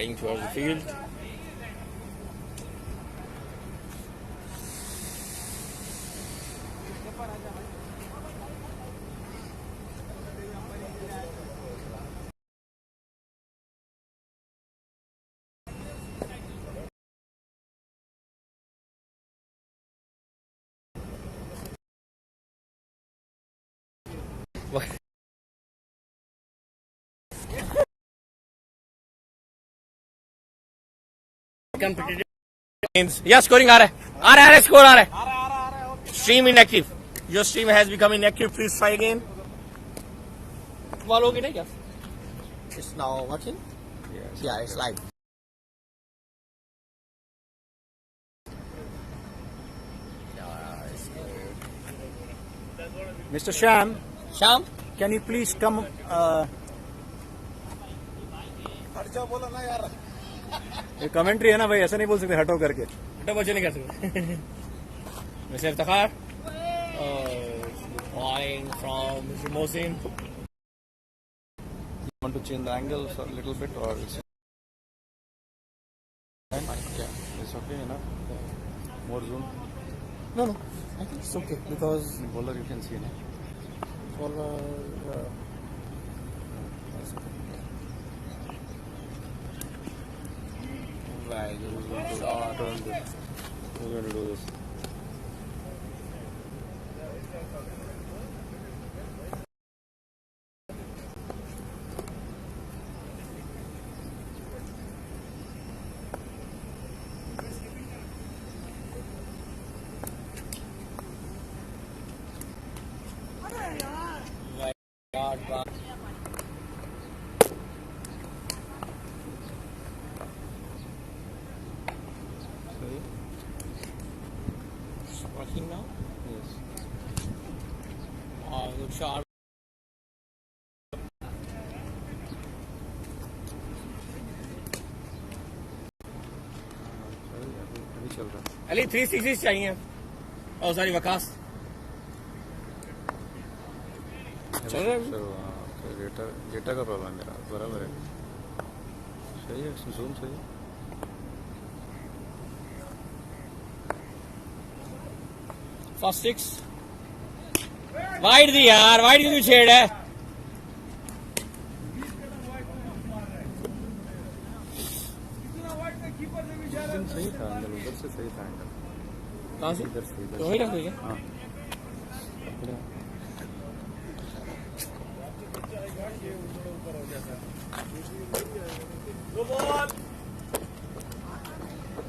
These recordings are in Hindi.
Heading towards the field. Yeah, scoring आ रहा है score आ रहा है. Stream inactive. Your stream has become inactive. Please try again. Ball होगी नहीं क्या? It's now working. Yes. Yeah, it's live. Mr. Sham, Sham. can you please come? ये कमेंट्री है ना भाई, ऐसा नहीं बोल सकते हटो करके. हटो बच्चे नहीं कर सकते. Mr. Iftikhar. Bowling from Mr. Mohsin. You want to change the angle a little bit or it's fine? Yeah, it's okay enough. More zoom. No, I think it's okay because Bowler you can see now. Right, We're going to do this. working now. Yes. Good shot. अभी चल रहा है. अली 360 चाहिए. Oh, sorry, Waqas. चल रहा है. सर डेटा का प्रॉब्लम मेरा बराबर है. सही है, जूम सही है. First 6. वाइड दी यार, वाइड क्यों छेड़ है? सही था एंगल, उधर से सही था एंगल. कहाँ से? इधर से तो वही रख दो क्या? हाँ.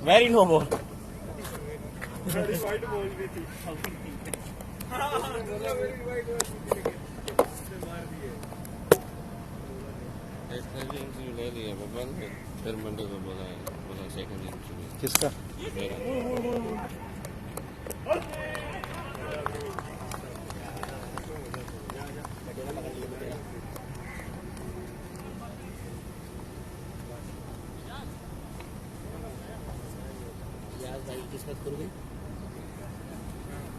Very no ball. ले लिया बबल, फिर मंडे को बोला सेकंड इंटरव्यू. किसका? किस्मत खुल गई.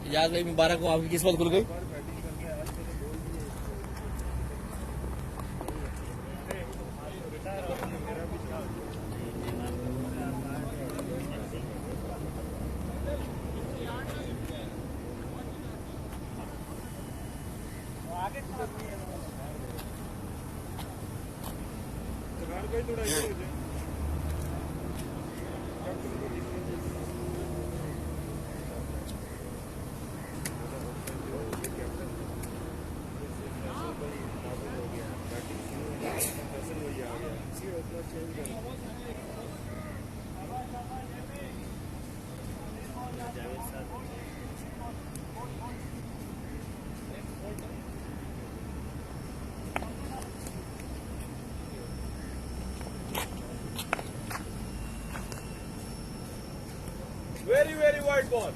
इजाज भाई मुबारक हो, आपकी किस्मत खुल गई. Very, very wide ball.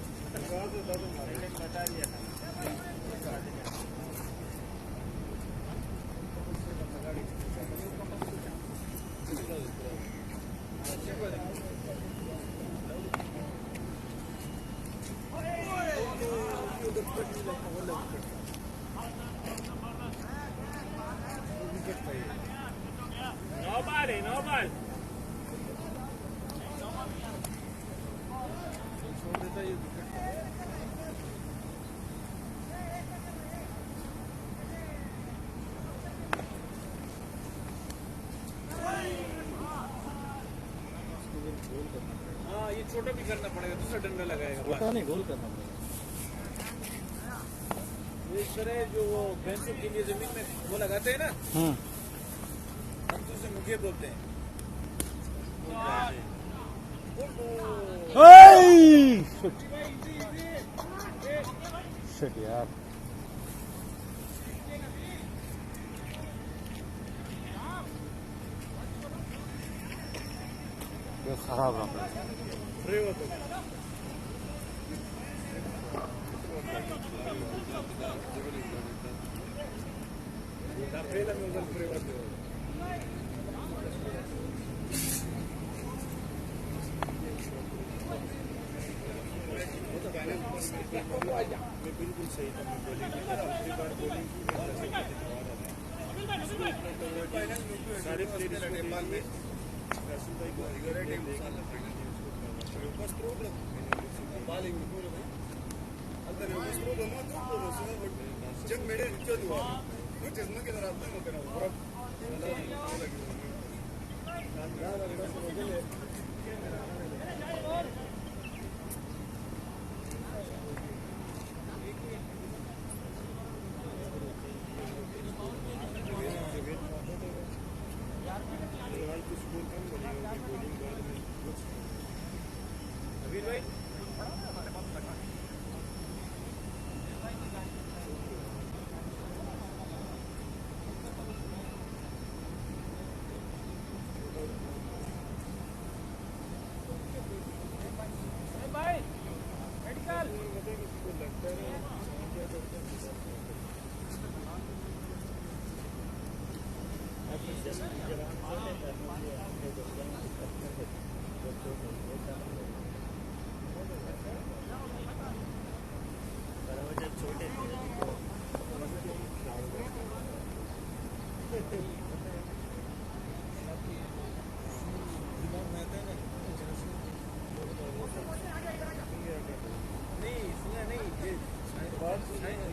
No ball. हाँ ये छोटा भी करना पड़ेगा, दूसरा डंडा लगाएगा बस। छोटा नहीं, गोल करना पड़ेगा। ये इस तरह जो वो भैंसों के लिए जमीन में वो लगाते हैं ना, हम तो उसे मुझे बोलते हैं। शिट यार, ये खराब रहा। फ्री हो तो Capela meu dando free होते हो। बिल्कुल सही था, बॉलिंग बार बॉलिंग सारे प्लेयर्स नेपाल में राशिद भाई को जब मेरे रिचुअल हुआ which is not going to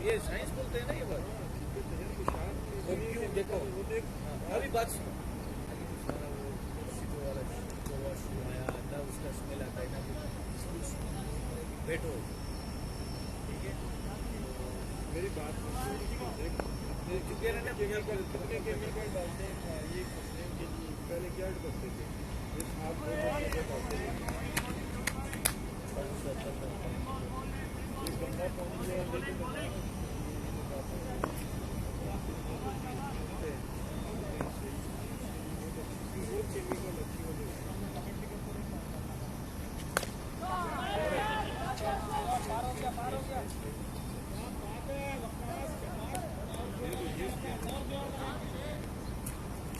ये साइंस बोलते हैं ना ये बात। क्यों देखो अभी बात सुनो, उसका स्मेल आता है ना, बैठो ठीक है। मेरी बात चुके रहने केमिकल डालते हैं ये फसलों के लिए, पहले क्या करते थे ये खाद डालते हैं, ये गंदा पानी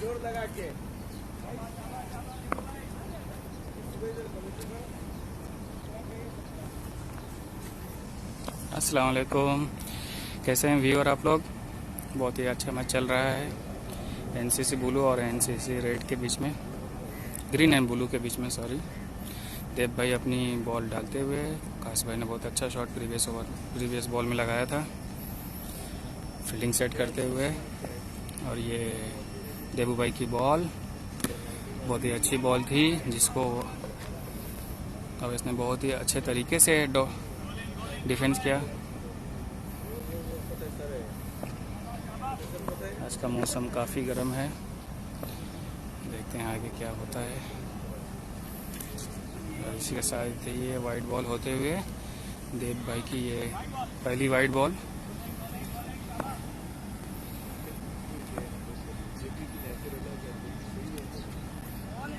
जोर लगा के अस्सलाम वालेकुम, कैसे हैं व्यूअर आप लोग। बहुत ही अच्छा मैच चल रहा है एनसीसी ब्लू और एनसीसी रेड के बीच में, ग्रीन एंड ब्लू के बीच में सॉरी। देव भाई अपनी बॉल डालते हुए, काश भाई ने बहुत अच्छा शॉट प्रीवियस बॉल में लगाया था फील्डिंग सेट करते हुए। और ये देवू भाई की बॉल बहुत ही अच्छी बॉल थी, जिसको अब इसने बहुत ही अच्छे तरीके से डिफेंस किया। आज का मौसम काफ़ी गर्म है, देखते हैं आगे क्या होता है। और इसी के साथ ये वाइट बॉल होते हुए देव भाई की ये पहली वाइट बॉल।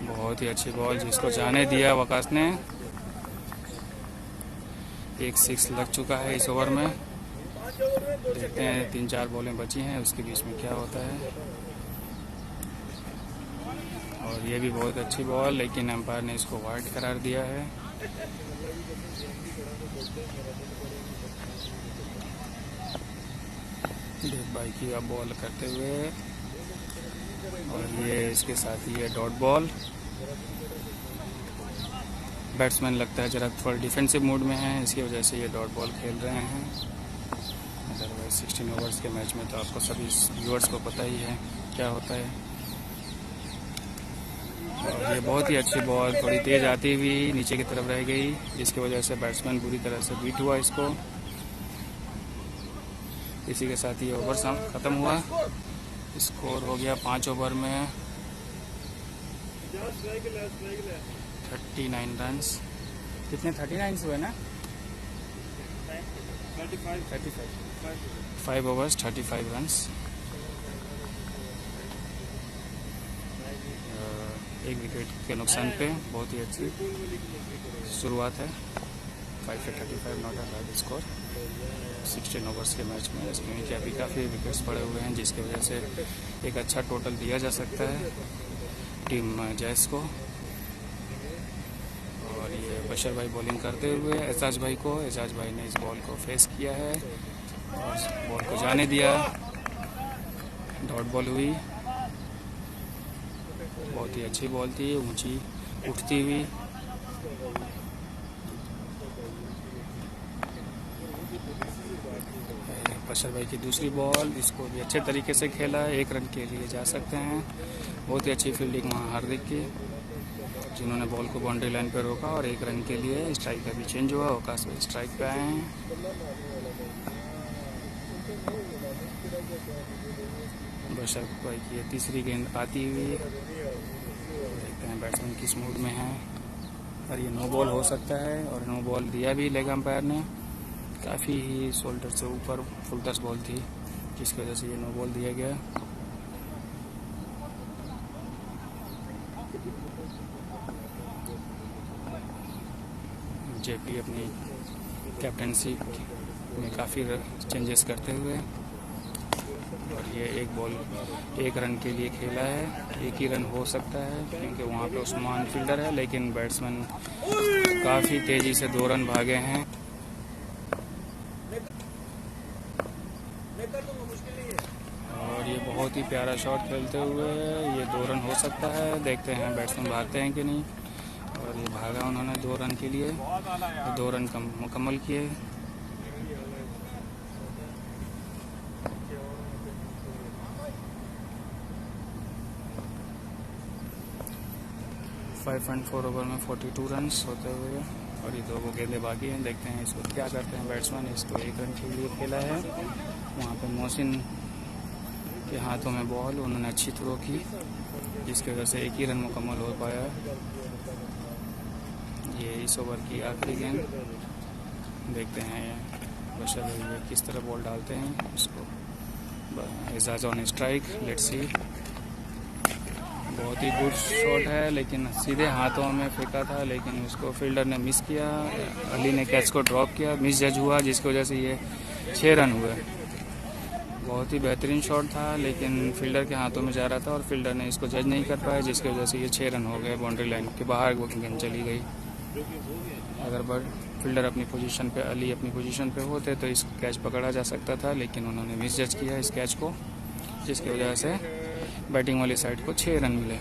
बहुत ही अच्छी बॉल जिसको जाने दिया वकास ने। एक 6 लग चुका है इस ओवर में। देखते हैं 3-4 बॉलें बची हैं, उसके बीच में क्या होता है। और ये भी बहुत अच्छी बॉल, लेकिन अंपायर ने इसको वाइड करार दिया है। देव भाई की अब बॉल करते हुए, और ये इसके साथ ही है डॉट बॉल। बैट्समैन लगता है जरा थोड़ा डिफेंसिव मूड में है, इसकी वजह से ये डॉट बॉल खेल रहे हैं। अदरवाइज 16 ओवर्स के मैच में तो आपको सभी व्यूअर्स को पता ही है क्या होता है। और ये बहुत ही अच्छी बॉल थोड़ी तेज आती हुई नीचे की तरफ रह गई, जिसकी वजह से बैट्समैन बुरी तरह से बीट हुआ इसको। इसी के साथ ये ओवर ख़त्म हुआ। स्कोर हो गया 5 ओवर में 39 रन्स। कितने 39 हुए ना? 5 ओवर्स 35 रन्स। एक विकेट के नुकसान पे बहुत ही अच्छी शुरुआत है। 5 for 35 not a bad score 16 overs के मैच में। इसमें कि अभी काफ़ी विकेट्स पड़े हुए हैं, जिसकी वजह से एक अच्छा टोटल दिया जा सकता है टीम जैस को। और ये बशर भाई बॉलिंग करते हुए एजाज भाई को, एजाज भाई ने इस बॉल को फेस किया है और बॉल को जाने दिया। डॉट बॉल हुई, बहुत ही अच्छी बॉल थी, ऊंची उठती हुई। बशर भाई की दूसरी बॉल, इसको भी अच्छे तरीके से खेला, 1 रन के लिए जा सकते हैं। बहुत ही अच्छी फील्डिंग वहाँ हार्दिक की, जिन्होंने बॉल को बाउंड्री लाइन पर रोका और 1 रन के लिए स्ट्राइक का भी चेंज हुआ। अवकाश में स्ट्राइक पे आए हैं। बशर भाई की तीसरी गेंद आती हुई, देखते हैं बैट्समैन किस मूड में है। और ये नो बॉल हो सकता है और नो बॉल दिया भी लेग अंपायर ने। काफ़ी ही शोल्डर से ऊपर फुल टच बॉल थी, जिसकी वजह से ये नो बॉल दिया गया। जेपी अपनी कैप्टनसी में काफ़ी चेंजेस करते हुए, और ये 1 रन के लिए खेला है। 1 ही रन हो सकता है क्योंकि वहाँ पे उस्मान फील्डर है, लेकिन बैट्समैन काफ़ी तेज़ी से 2 रन भागे हैं। और ये बहुत ही प्यारा शॉट खेलते हुए ये 2 रन हो सकता है। देखते हैं बैट्समैन भागते हैं कि नहीं। और ये भागा उन्होंने 2 रन के लिए, 2 रन मुकम्मल किए। फाइव एंड 4 ओवर में 42 रन होते हुए, और ये 2 गेंदें बाकी हैं। देखते हैं इसको क्या करते हैं बैट्समैन। इसको 1 रन के लिए खेला है। वहाँ पे मोहसिन के हाथों में बॉल, उन्होंने अच्छी थ्रो की, जिसकी वजह से 1 ही रन मुकम्मल हो पाया। ये इस ओवर की आखिरी गेंद। देखते हैं बशर भाई किस तरह बॉल डालते हैं इसको। Ajaz on strike, let's see. बहुत ही गुड शॉट है, लेकिन सीधे हाथों में फेंका था, लेकिन उसको फील्डर ने मिस किया। अली ने कैच को ड्रॉप किया, मिस जज हुआ, जिसकी वजह से ये 6 रन हुए। बहुत ही बेहतरीन शॉट था, लेकिन फील्डर के हाथों में जा रहा था और फील्डर ने इसको जज नहीं कर पाया, जिसकी वजह से ये 6 रन हो गए। बाउंड्री लाइन के बाहर वो गेंद चली गई। अगर फील्डर अपनी पोजीशन पे, अली अपनी पोजीशन पे होते तो इस कैच पकड़ा जा सकता था, लेकिन उन्होंने मिस जज किया इस कैच को, जिसकी वजह से बैटिंग वाली साइड को 6 रन मिले।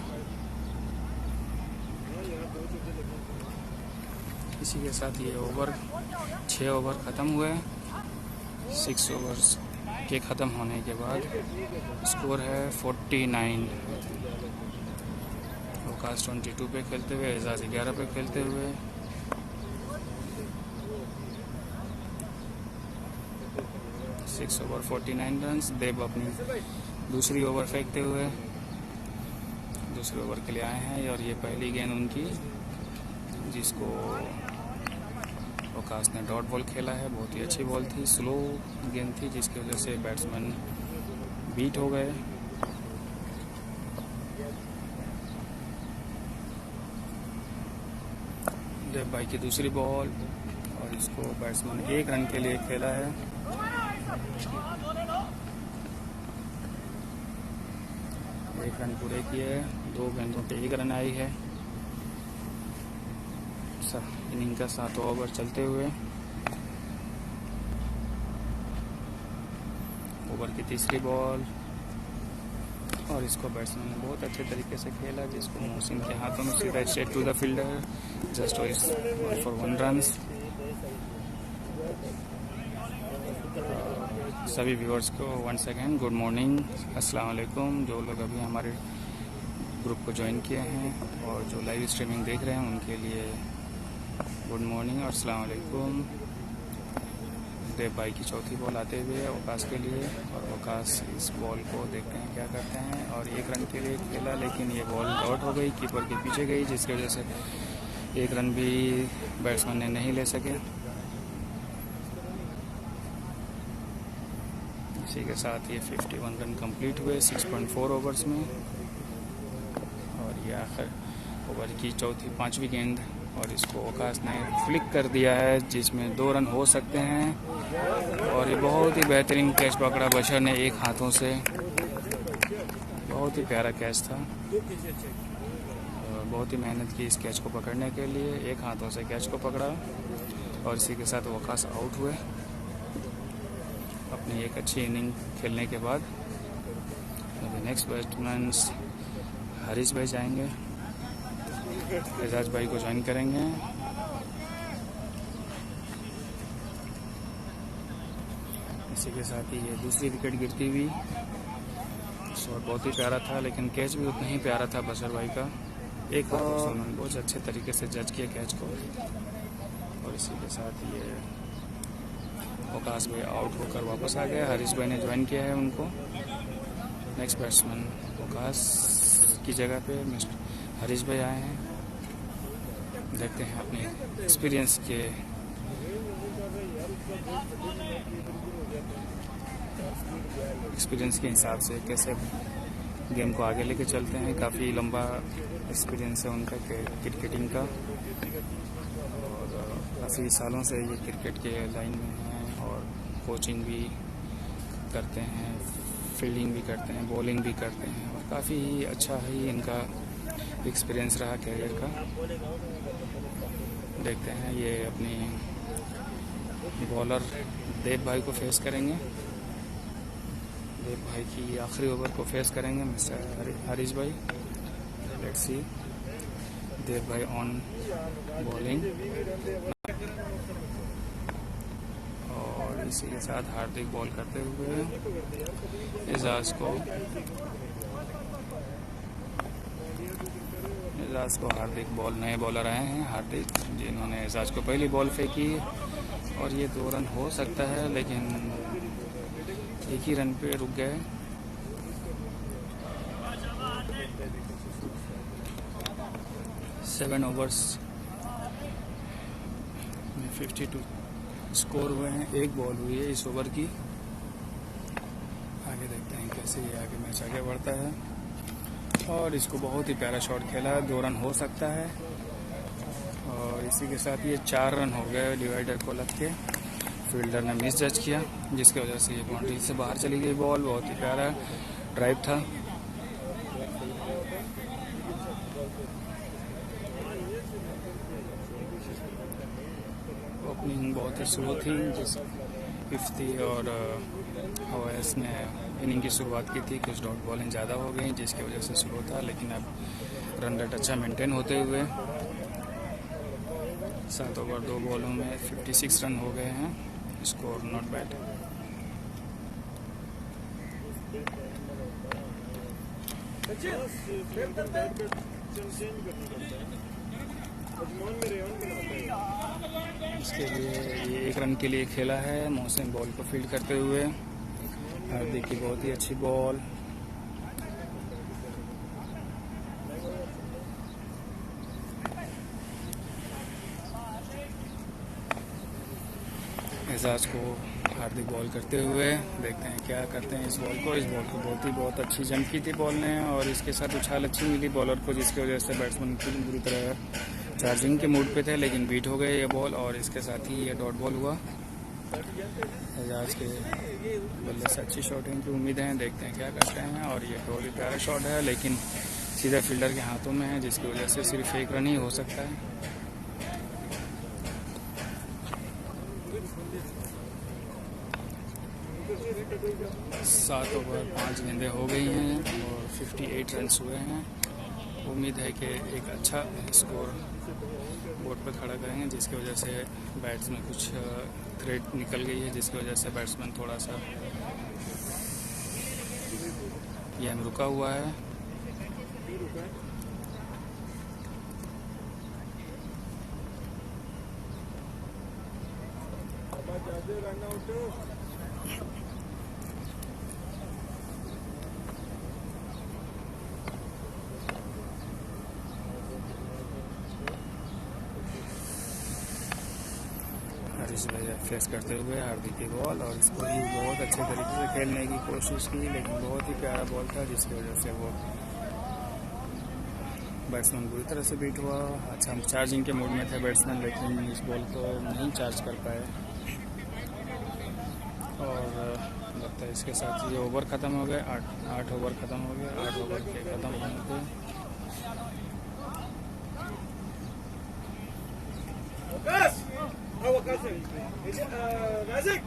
इसी के साथ ये 6 ओवर ख़त्म हुए। 6 ओवर्स के ख़त्म होने के बाद स्कोर है 49। अवकाश 22 पे खेलते हुए, एजाज 11 पे खेलते हुए। Six over 49 run. देव अपनी दूसरी ओवर फेंकते हुए दूसरे ओवर के लिए आए हैं, और ये पहली गेंद उनकी, जिसको अवकाश ने डॉट बॉल खेला है। बहुत ही अच्छी बॉल थी, स्लो गेंद थी, जिसकी वजह से बैट्समैन बीट हो गए। देव भाई की दूसरी बॉल, और इसको बैट्समैन 1 रन के लिए खेला है। एक रन पूरे किए, 2 गेंदों पे 1 रन आई है। इनिंग का 7वां ओवर चलते हुए ओवर की तीसरी बॉल, और इसको बैट्समैन ने बहुत अच्छे तरीके से खेला, जिसको मोहसिन के हाथों में सीधा straight to the fielder, just for 1 run. सभी व्यूअर्स को वंस अगेन गुड मॉर्निंग, अस्सलाम वालेकुम। जो लोग अभी हमारे ग्रुप को ज्वाइन किए हैं और जो लाइव स्ट्रीमिंग देख रहे हैं उनके लिए गुड मॉर्निंग और अस्सलाम वालेकुम। देव भाई की चौथी बॉल आते हुए वकास के लिए, और वकास इस बॉल को देखते हैं क्या करते हैं, और 1 रन के लिए खेला लेकिन ये बॉल आउट हो गई, कीपर के पीछे गई, जिसकी वजह से 1 रन भी बैट्समैन ने नहीं ले सके। इसी के साथ ये 51 रन कंप्लीट हुए 6.4 ओवर्स में, और ये आखिर ओवर की चौथी 5वीं गेंद, और इसको वकास ने फ्लिक कर दिया है जिसमें 2 रन हो सकते हैं, और ये बहुत ही बेहतरीन कैच पकड़ा बशर ने 1 हाथों से। बहुत ही प्यारा कैच था, बहुत ही मेहनत की इस कैच को पकड़ने के लिए, 1 हाथों से कैच को पकड़ा, और इसी के साथ वकास आउट हुए अपनी एक अच्छी इनिंग खेलने के बाद। अभी नेक्स्ट बैट्समैन हारिस भाई जाएंगे, एजाज भाई को ज्वाइन करेंगे। इसी के साथ ही ये दूसरी विकेट गिरती हुई, शॉट बहुत ही प्यारा था लेकिन कैच भी उतना ही प्यारा था बशर भाई का। 1 हाथों से उन्होंने बहुत अच्छे तरीके से जज किया कैच को, और इसी के साथ ये वकास भाई आउट होकर वापस आ गया, हारिस भाई ने ज्वाइन किया है उनको। नेक्स्ट बैट्समैन वकास की जगह पे मिस्टर हारिस भाई आए हैं। देखते हैं अपने एक्सपीरियंस के हिसाब से कैसे गेम को आगे लेके चलते हैं। काफ़ी लंबा एक्सपीरियंस है उनका क्रिकेटिंग का, और काफ़ी सालों से ये क्रिकेट के लाइन में हैं, और कोचिंग भी करते हैं, फील्डिंग भी करते हैं, बॉलिंग भी करते हैं, और काफ़ी अच्छा ही इनका एक्सपीरियंस रहा कैरियर का। देखते हैं ये अपनी बॉलर देव भाई को फेस करेंगे, देव भाई की आखिरी ओवर को फेस करेंगे मिस्टर हारिस भाई। लेट्स सी, देव भाई ऑन बॉलिंग, और इसी के साथ हार्दिक बॉल करते हुए एजाज को हार्दिक बॉल, नए बॉलर आए हैं हार्दिक, जिन्होंने एजाज को पहली बॉल फेंकी, और ये 2 रन हो सकता है लेकिन 1 ही रन पे रुक गए। सेवन ओवर्स में 52 स्कोर हुए हैं, 1 बॉल हुई है इस ओवर की। आगे देखते हैं कैसे ये आगे मैच आगे बढ़ता है, और इसको बहुत ही प्यारा शॉट खेला, 2 रन हो सकता है, और इसी के साथ ये 4 रन हो गए डिवाइडर को लग के। फील्डर ने मिस जज किया जिसकी वजह से ये बाउंड्री से बाहर चली गई बॉल। बहुत ही प्यारा ड्राइव था। ओपनिंग बहुत ही स्लो थी, जिस इफ्ती और ओवैस ने इनिंग की शुरुआत की थी, कुछ डॉट बॉलिंग ज़्यादा हो गई जिसकी वजह से स्लो था, लेकिन अब रन रेट अच्छा मेंटेन होते हुए 7 ओवर 2 बॉलों में 56 रन हो गए हैं। Score not bad. इसके लिए ये 1 रन के लिए खेला है, मोहसिन बॉल को फील्ड करते हुए। हार्दिक की बहुत ही अच्छी बॉल, एजाज को हार्दिक बॉल करते हुए। देखते हैं क्या करते हैं इस बॉल को। इस बॉल को बहुत अच्छी जंप की थी बॉल ने, और इसके साथ उछाल अच्छी मिली बॉलर को, जिसकी वजह से बैट्समैन पूरी तरह चार्जिंग के मूड पे थे, लेकिन बीट हो गए ये बॉल, और इसके साथ ही ये डॉट बॉल हुआ। एजाज के बल्ले से अच्छी शॉटिंग की उम्मीद है, देखते हैं क्या करते हैं। और ये बहुत ही प्यारा शॉट है, लेकिन सीधा फील्डर के हाथों में है, जिसकी वजह से सिर्फ 1 रन ही हो सकता है। सात ओवर 5 गेंदें हो गई हैं और 58 रन हुए हैं। उम्मीद है कि एक अच्छा स्कोर बोर्ड पर खड़ा करेंगे, जिसकी वजह से बैट्स में कुछ थ्रेड निकल गई है, जिसकी वजह से बैट्समैन थोड़ा सा गेम रुका हुआ है। नहीं रुका है। अब ज्यादा रन आउट हरीश भैया फेस करते हुए हार्दिक की बॉल, और इसको भी बहुत अच्छे तरीके से खेलने की कोशिश की, लेकिन बहुत ही प्यारा बॉल था जिसकी वजह से वो बैट्समैन बुरी तरह से बीट हुआ। अच्छा, हम चार्जिंग के मूड में थे बैट्समैन, लेकिन इस बॉल को नहीं चार्ज कर पाए और लगता है इसके साथ ये ओवर ख़त्म हो गए। 8 ओवर ख़त्म हो गए। 8 ओवर के ख़त्म होने पे मैजिक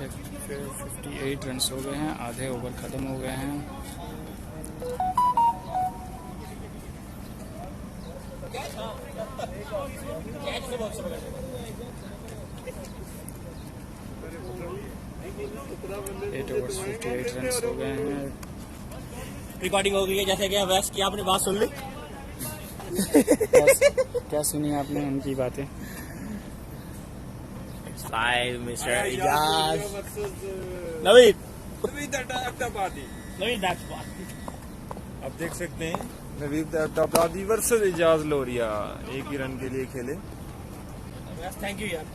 58 रन हो गए हैं। आधे ओवर ख़त्म हो गए हैं। एट ओवर 58 रन हो गए हैं। रिकॉर्डिंग हो गई है जैसे कि वैसे क्या आपने बात सुन ली? क्या सुनी आपने उनकी बातें? Live, Mr. Ijaz. Naveed Naveed आप देख सकते हैं नवीद अब्दादी वर्सेस इजाज लोरिया एक ही रन के लिए खेले। थैंक यू यार।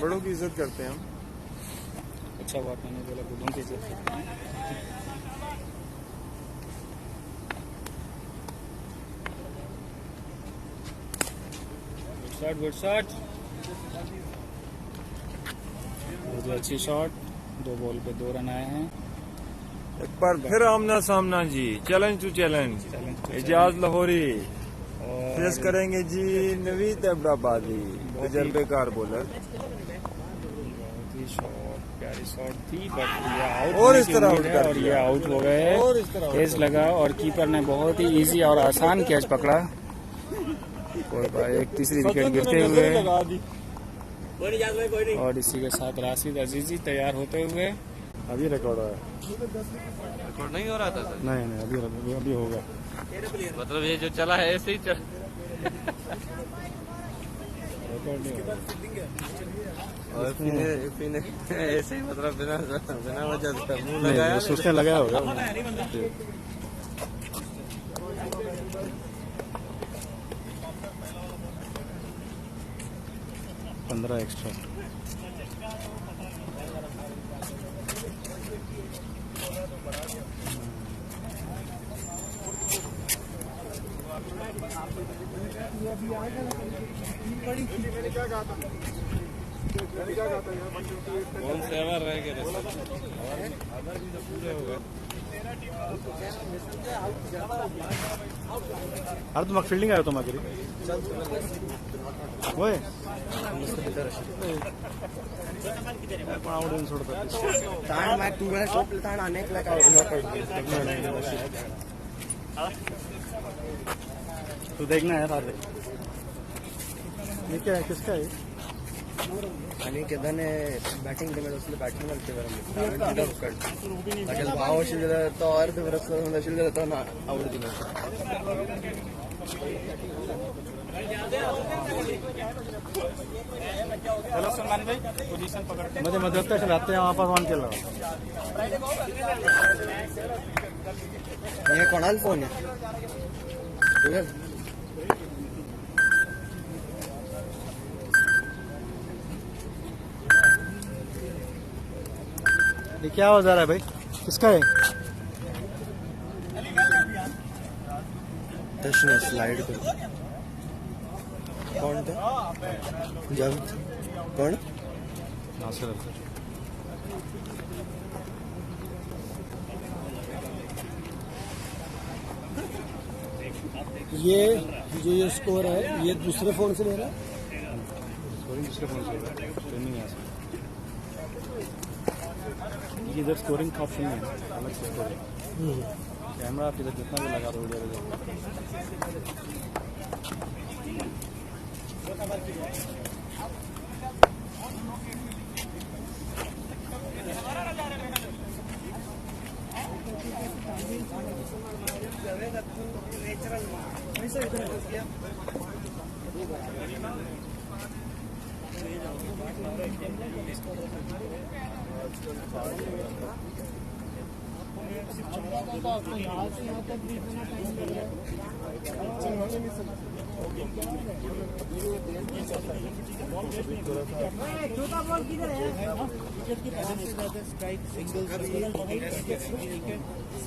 बड़ों की इज्जत करते हैं हम। अच्छा बात मैंने बोला, बुढ़ों की इज्जत करते हैं। गुड शॉट बहुत ही अच्छी शॉट। 2 बॉल पे 2 रन आए हैं। एक बार फिर आमना सामना जी, challenge to challenge. Ijaz Lahori face करेंगे जी नवीद अब्दादी, तजर्बेकार बॉलर। बहुत ही शॉट, प्यारी शॉट थी, बट ये आउट और इस तरह आउट कर और ये आउट हो गए। और इस तरह कैच लगा और कीपर ने बहुत ही इजी और आसान कैच पकड़ा। एक तीसरी विकेट गिरते हुए कोई नहीं, भाई कोई नहीं। और इसी के साथ राशिद अजीजी तैयार होते हुए। अभी रिकॉर्ड है। रिकॉर्ड नहीं हो रहा था सर? नहीं अभी होगा। मतलब ये जो चला है ऐसे ही चल। और फिर ऐसे ही मतलब बिना वजह से मुंह लगाया, सोचने लगाया होगा। 15 एक्स्ट्रा। कौन से ओवर रह गए? आधा भी तो पूरे हो गए। अरे तुम फील्डिंग आयो तुम आखिरी होय पण आवडून सोडतात ताण मैं तू मैंने टॉप ताण आने के लगा तू देखना है सारे। ये क्या है, किसका है? आणि केदाने बॅटिंग केलं असलं बॅटिंग करते बरं लागेल भाव असेल तो अर्ध बरस असेल तो ना आवडती चलो सलमान भाई, पोजीशन पकड़ते मध्ये मध्ये राहते वहाँ पर ऑन केला। हे कोणाला फोन आहे तुझं? ये क्या हो जा रहा है भाई, किसका है? तशने स्लाइड कर कौन था जब कौन नासिर अफजल। ये जो ये स्कोर है ये दूसरे फोन से ले रहा है। स्कोरिंग दूसरे फोन से होगा, ट्रेनिंग यहाँ से। इधर स्कोरिंग का ऑप्शन नहीं है, अलग से स्कोरिंग। कैमरा आप इधर जितना भी लगा दो इधर छोटा बॉल किधर है? विकेट की पहले से ज्यादा स्ट्राइक सिंगल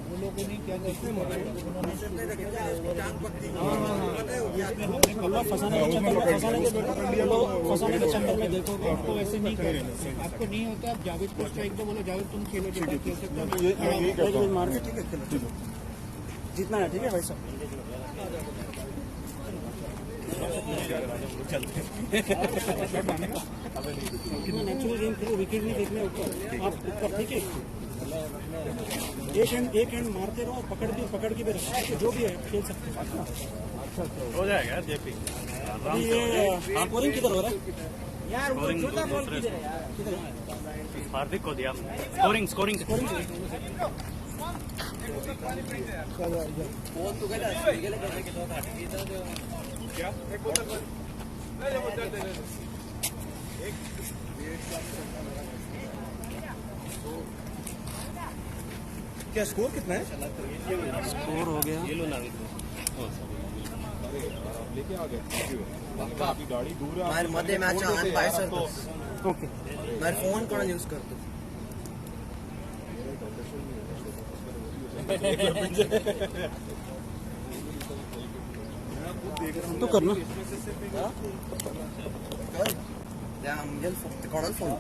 वो लोगों ने क्या फंसाने के चक्कर में देखो आपको वैसे नहीं आपको नहीं होता। आप जावेद को स्ट्राइक दो, बोलो जावेद तुम खेलो जितना खेल सकते हो। ठीक है जितना है ठीक है भाई साहब। नेचुरल गेम खेलो, विकेट नहीं देखने ऊपर आप ऊपर ठीक है। एक हैंड मारते रहो, पकड़ के भी रखो, जो भी है खेल सकते हो। हो जाएगा जेपी। ये स्कोरिंग किधर हो रहा है यार? छोटा बॉल किधर है यार? किधर है? हार्दिक को दिया स्कोरिंग क्या स्कोर कितना है? स्कोर हो गया लेके आ गए आपकी गाड़ी दूर है। मार मध्ये match on by sir okay मार फोन कोण यूज करतो तो करना त्या म्हणजे फक्त कोणाला फोन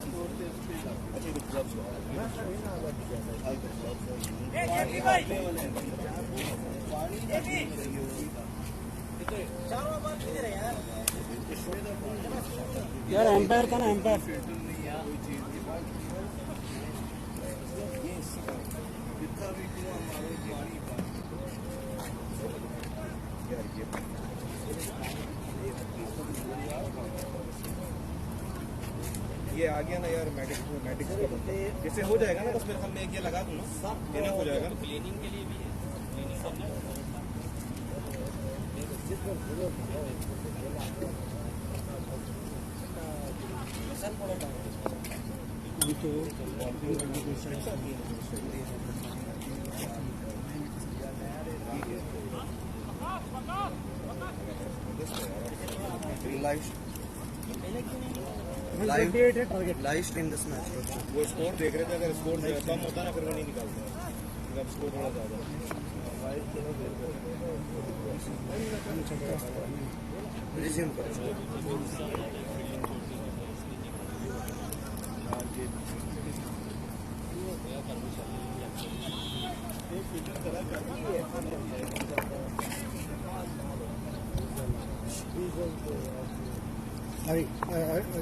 यार एम्पायर का ना एम्पायर ये आ गया ना यार मैटिक्स का जैसे हो जाएगा ना बस मेरे ख्याल में एक ये लगा दूँ ना इनफ हो जाएगा। क्लीनिंग के लिए भी है, क्लीनिंग करना है। लाइव स्ट्रीम दिस मैच वो स्कोर देख रहे थे, अगर स्कोर कम होता ना फिर वो नहीं निकालते। अब स्कोर थोड़ा ज़्यादा रिज्यूम करो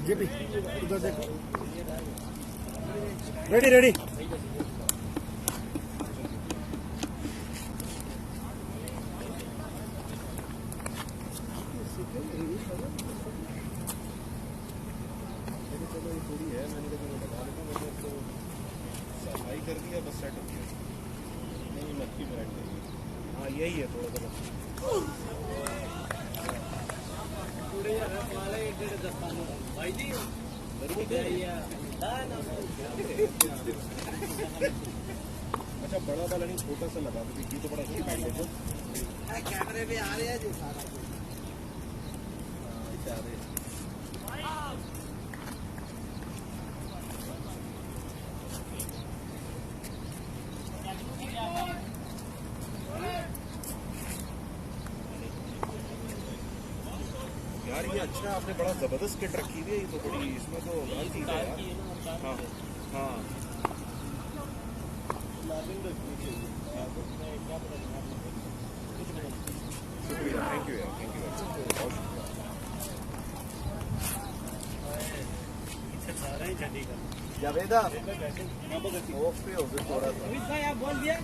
जेपी उधर देखो रेडी सफाई कर दिया बस सेट हो गया। नहीं मक्खी बैठ गई। हाँ यही है थोड़ा सा भाई जी अच्छा बड़ा वाला नहीं छोटा सा लगा दो क्योंकि तो बड़ा कैमरे पे आ रहे हैं जी यार ये अच्छा आपने बड़ा जबरदस्त किट रखी हुई है। ये तो बड़ी इसमें तो हर चीज है यार। हाँ हाँ शुक्रिया थैंक यू यार थैंक यू जावेदा ओके हो गया थोड़ा सा भाई आप बोल दिया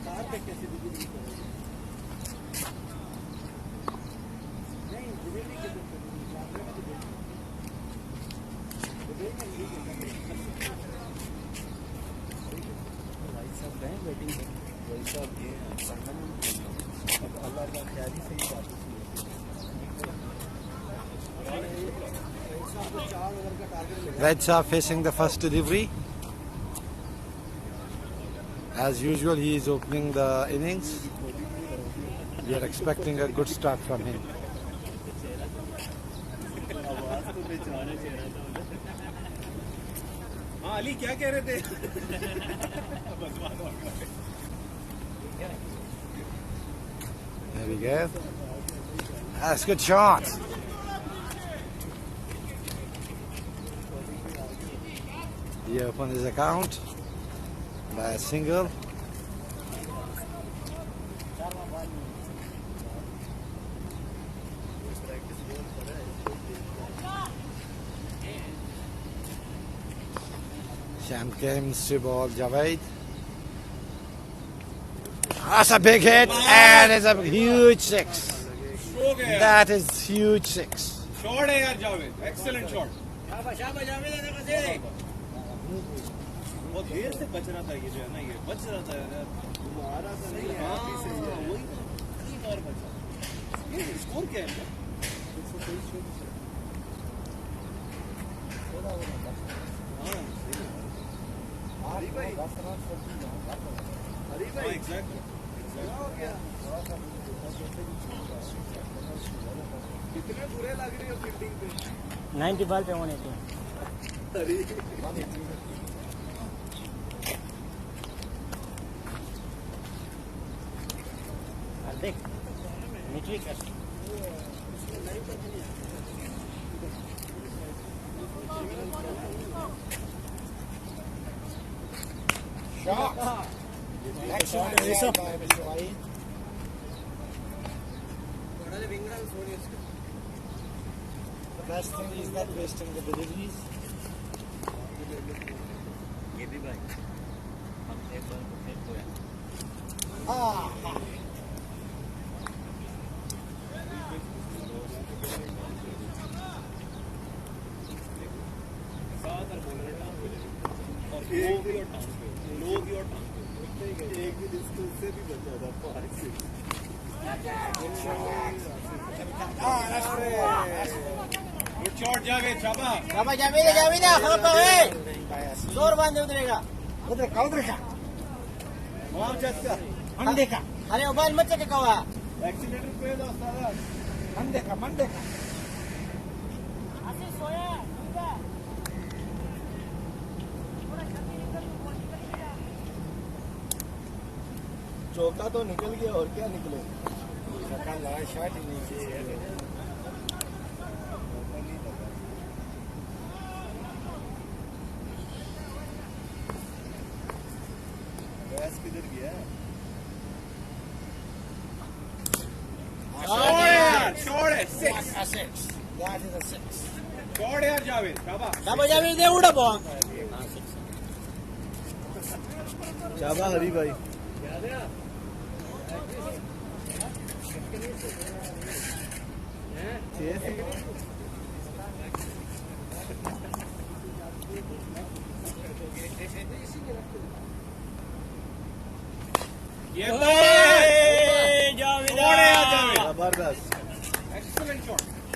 कार पे कैसे Reds are facing the first delivery. As usual, he is opening the innings. We are expecting a good start from him. हाँ अली क्या कह रहे थे? There we go. That's a good shot. He opened his account by a single. Sham comes to ball Javed. That's a big hit and it's a huge six. That is huge six. Shot है यार जावेद, एक्सेलेंट शॉट। बहुत देर से बच रहा था ये जो है ना, ये बच रहा था यार, मारा था नहीं, वही तीन और बचा। ये स्कोर क्या है? हरी भाई एग्जैक्टली कितने बुरे लग रही हो फील्डिंग पे। 90 बॉल पे 180। देख मिट्री कर The best thing is not wasting the deliveries. ये भी भाई हम एक बार फेल हो गया। और लो भी और टांग पे, लो भी और टांग पे, एक भी डिस्टेंस से भी बचा था पार्क से। गुड शॉट जावेद, शाबाश। जावा जावेद जावेद खराब है जोर बांध दे उतरेगा उधर का उधर का वहां चेक कर, मंडे का अरे मोबाइल मत चेक कवा एक्सीलेटर पे दो सारा। मंडे का आशीष सोया चौका तो निकल गया और क्या निकले। शॉट ही नहीं गैस किधर गया? शॉट है, six. That is a six. Shot यार जावेद, शाबाश। जावा जावेद दे उड़ा बॉल शाबाश हरी भाई। ये जबरदस्त, एक्सीलेंट शॉट।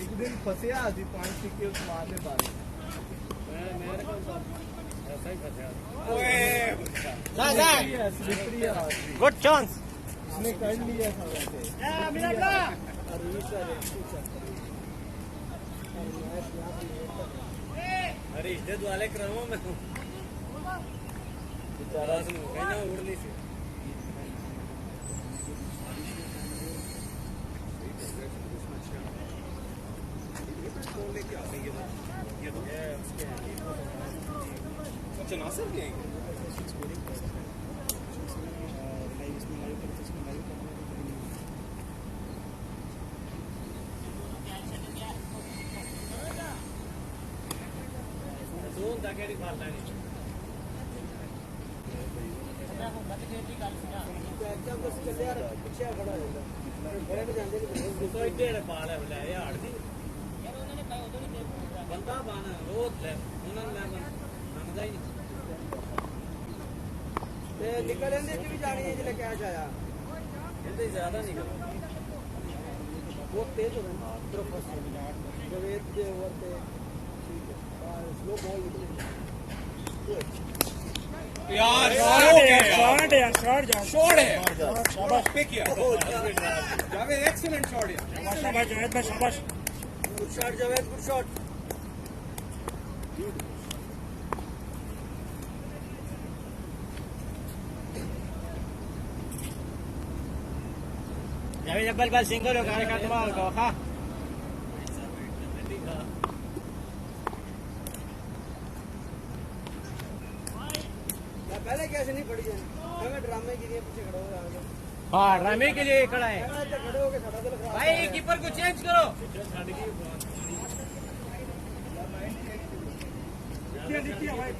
एक दिन फंसे आधी 5 टिके मारने पारे। गुड चांस इसने कर लिया था वैसे। अरे इज्जत वाले क्रमों में बेचारा कहना उड़नी से अच्छा नासिर के ਹੁੰਦਾ ਕਿਹੜੀ ਫੜ ਲੈਣੀ तो इतने पाल है बोले ये हाड़ दी बंदा बन रोज ले उन्होंने मैं मंगदा ही ਤੇ ਨਿਕਲ ਜਾਂਦੇ ਕਿ ਵੀ ਜਾਣੀ ਹੈ ਜਿਹੜੇ ਕੈਸ਼ ਆਇਆ ਇਹਦੇ ਜ਼ਿਆਦਾ ਨਹੀਂ ਕਰੋ ਬਹੁਤ ਤੇਜ਼ ਹੋ ਗਿਆ ਪ੍ਰੋਫੈਸਰ ਜਵੇਦ ਦੇ ਓਵਰ ਤੇ स्लो बॉल यार शॉट है शॉट है शाबाश पे किया जावेद एक्सीलेंट शॉट है शाबाश जावेद भाई शाबाश good shot Javed good shot Javed अब्बल बाल सिंगल हो गाने का तुम्हारा को हां पहले कैसे नहीं पड़ी जानी हमें ड्रामे के लिए पीछे खड़ा हो जाएगा हां ड्रामे के लिए खड़ा है खड़े होके खड़ा तो लग रहा भाई कीपर को चेंज करो कितनी क्यों है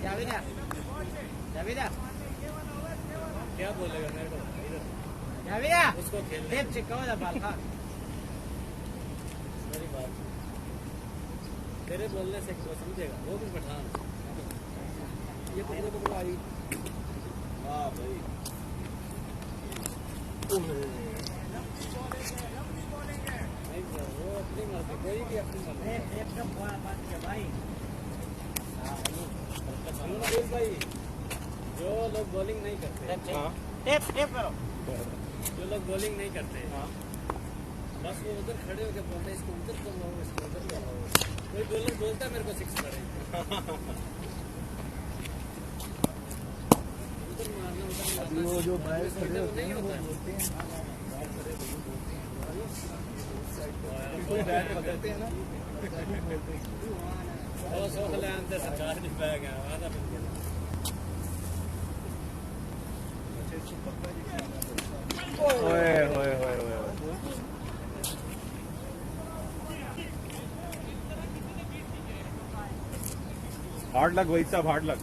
जावेदा जावेदा क्या बोलेगा मेरे को इधर जावेदा उसको खेल टेप चिपकाओ ना बाल हां मेरी बात तेरे बोलने से वो समझेगा वो भी पठान ये पकड़ो आई वाह भाई नहीं सर वो अपनी मर्जी कोई भी अपनी मर्जी एकदम बात किया भाई भाई जो लोग बॉलिंग नहीं करते टेप करो जो लोग बॉलिंग नहीं करते बस वो उधर खड़े होकर बोलते हैं इसको उधर कर लो इसको उधर कर लो कोई बॉलर बोलता है मेरे को सिक्स करे उधर मारना वो जो बाहर खड़े होते नहीं हैं वो होता बोलते हैं कोई बैट पकड़ते हैं ना वो सो ले अंदर सरकार नहीं पाया गया वादा बन गया ओए ओए ओए ओए हार्ड लग वही सब हार्ड लग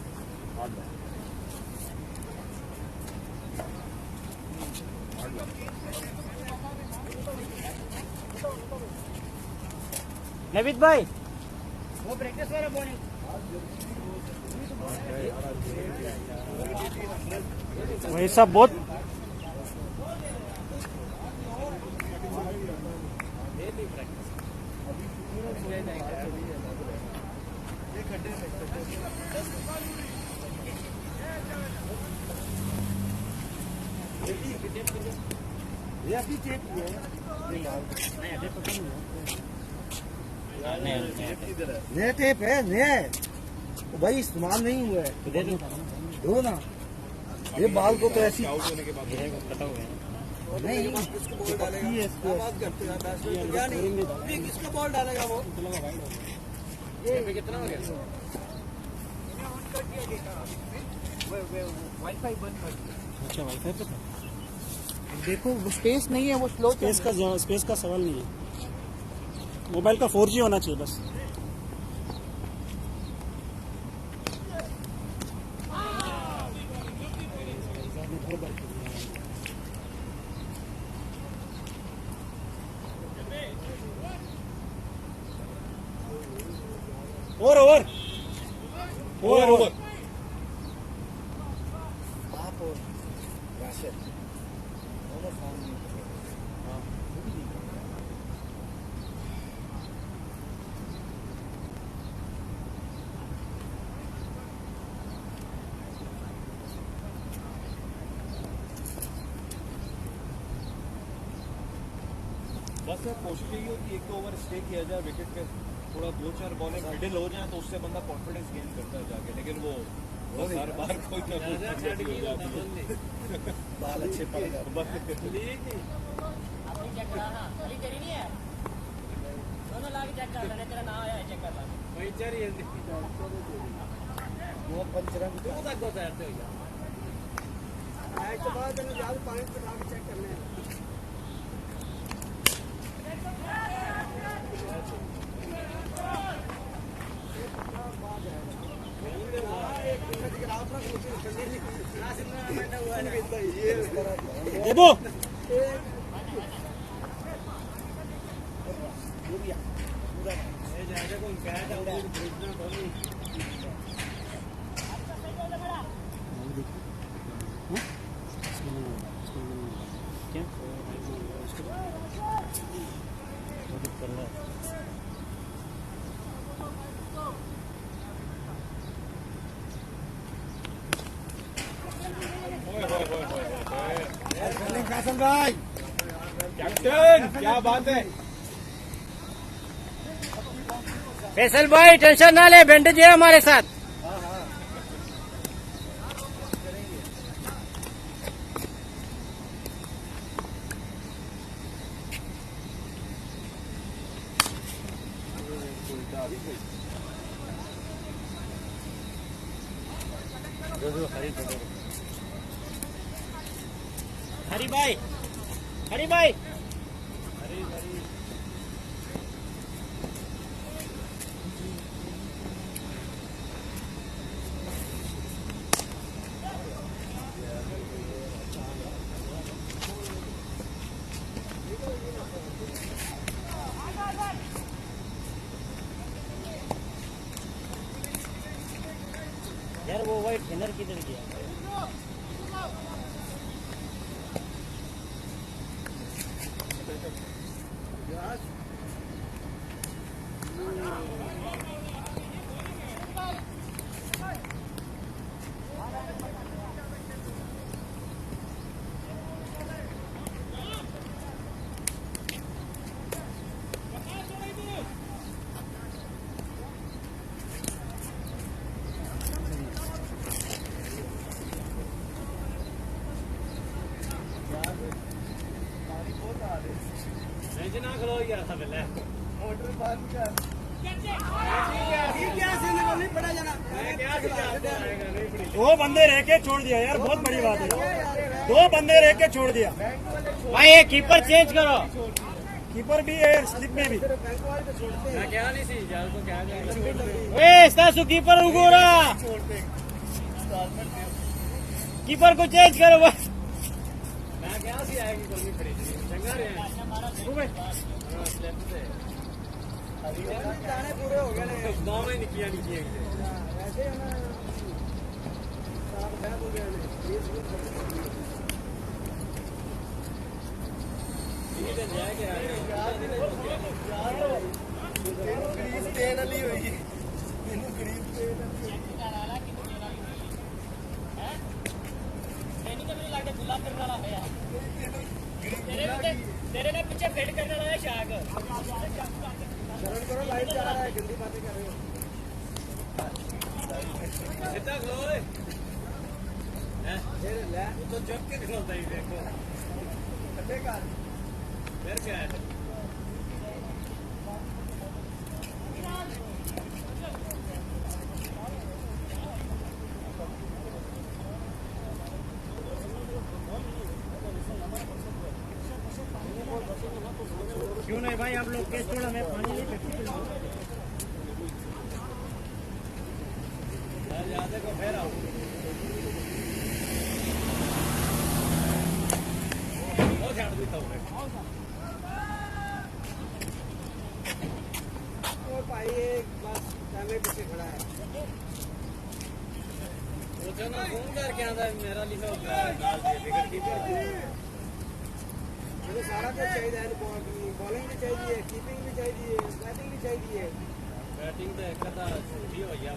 नवीद भाई वो प्रैक्टिस वाला बॉलिंग वही सब बहुत ये अभी चेक किया नया टेप है नया है तो भाई इस्तेमाल नहीं हुआ है दो ना ये बाल को तो ऐसी नहीं किसको बॉल डालेगा वो कितना हो गया वाईफाई बंद कर अच्छा वाईफाई पे देखो स्पेस नहीं है वो स्लो स्पेस का सवाल नहीं है मोबाइल का 4G होना चाहिए बस ओवर आप और राशिद दोनों फॉर्म में बस कोशिश यही हो कि एक ओवर स्टे किया जाए विकेट पे थोड़ा 2-4 बॉलें मिडिल हो जाए तो उससे बंदा कॉन्फिडेंस गेन करता है जाके लेकिन वो हर बार कोई ना कोई चीज़ हो जाती है बाल अच्छे पड़ गए वैचारी है वो पंचरंग तू तक को तैरते हो यार मैच के बाद मैंने ज्यादा पानी पटा के चेक करने हैं देबो भाई कैप्टन क्या बात है फैसल भाई टेंशन ना ले बैंडेज है हमारे साथ हरी भाई हरी भाई यार वो वाइट ट्रेनर किधर गया ना खलो गया था पहले मोटर बंद कर दो बंदे रह के छोड़ दिया यार बहुत बड़ी बात है दो बंदे रह के छोड़ दिया भाई ये कीपर चेंज करो कीपर भी है स्लिप में भी मैं क्या नहीं सी यार तो क्या ए स्टासु कीपर उगो रहा कीपर को चेंज करो बस मैं क्या सी आएगी करनी पड़ेगी चंगा रे जाने पूरे हो गए ने गांव में निकिया नहीं किए वैसे ही हमें साफ बैठ हो गए ਗਰੀਸ ਤੇਲ ਵਾਲੀ ਹੋਈ ਮੈਨੂੰ ਗਰੀਸ ਤੇਲ तेरे ने पीछे फिट करने वाला है शाग शरण करो लाइट जा रहा है गंदी बातें कर रहे हो सीधा खलो हैं ये ले तो चुप के खलोता ही देखो कटे का फिर क्या है क्यों नहीं भाई आप लोग केस छोड़ा मैं पानी नहीं फेंकती ज्यादा को फेर आओ वो झाड़ देता हूँ और भाई एक बस कैमरे पीछे खड़ा है वो जो ना फोन करके आता है मेरा लिखा होता है बिगड़ की मुझे सारा कुछ चाहिए है बॉलिंग भी चाहिए कीपिंग भी चाहिए बैटिंग भी चाहिए बैटिंग तो एक कदा छुट्टी हो गया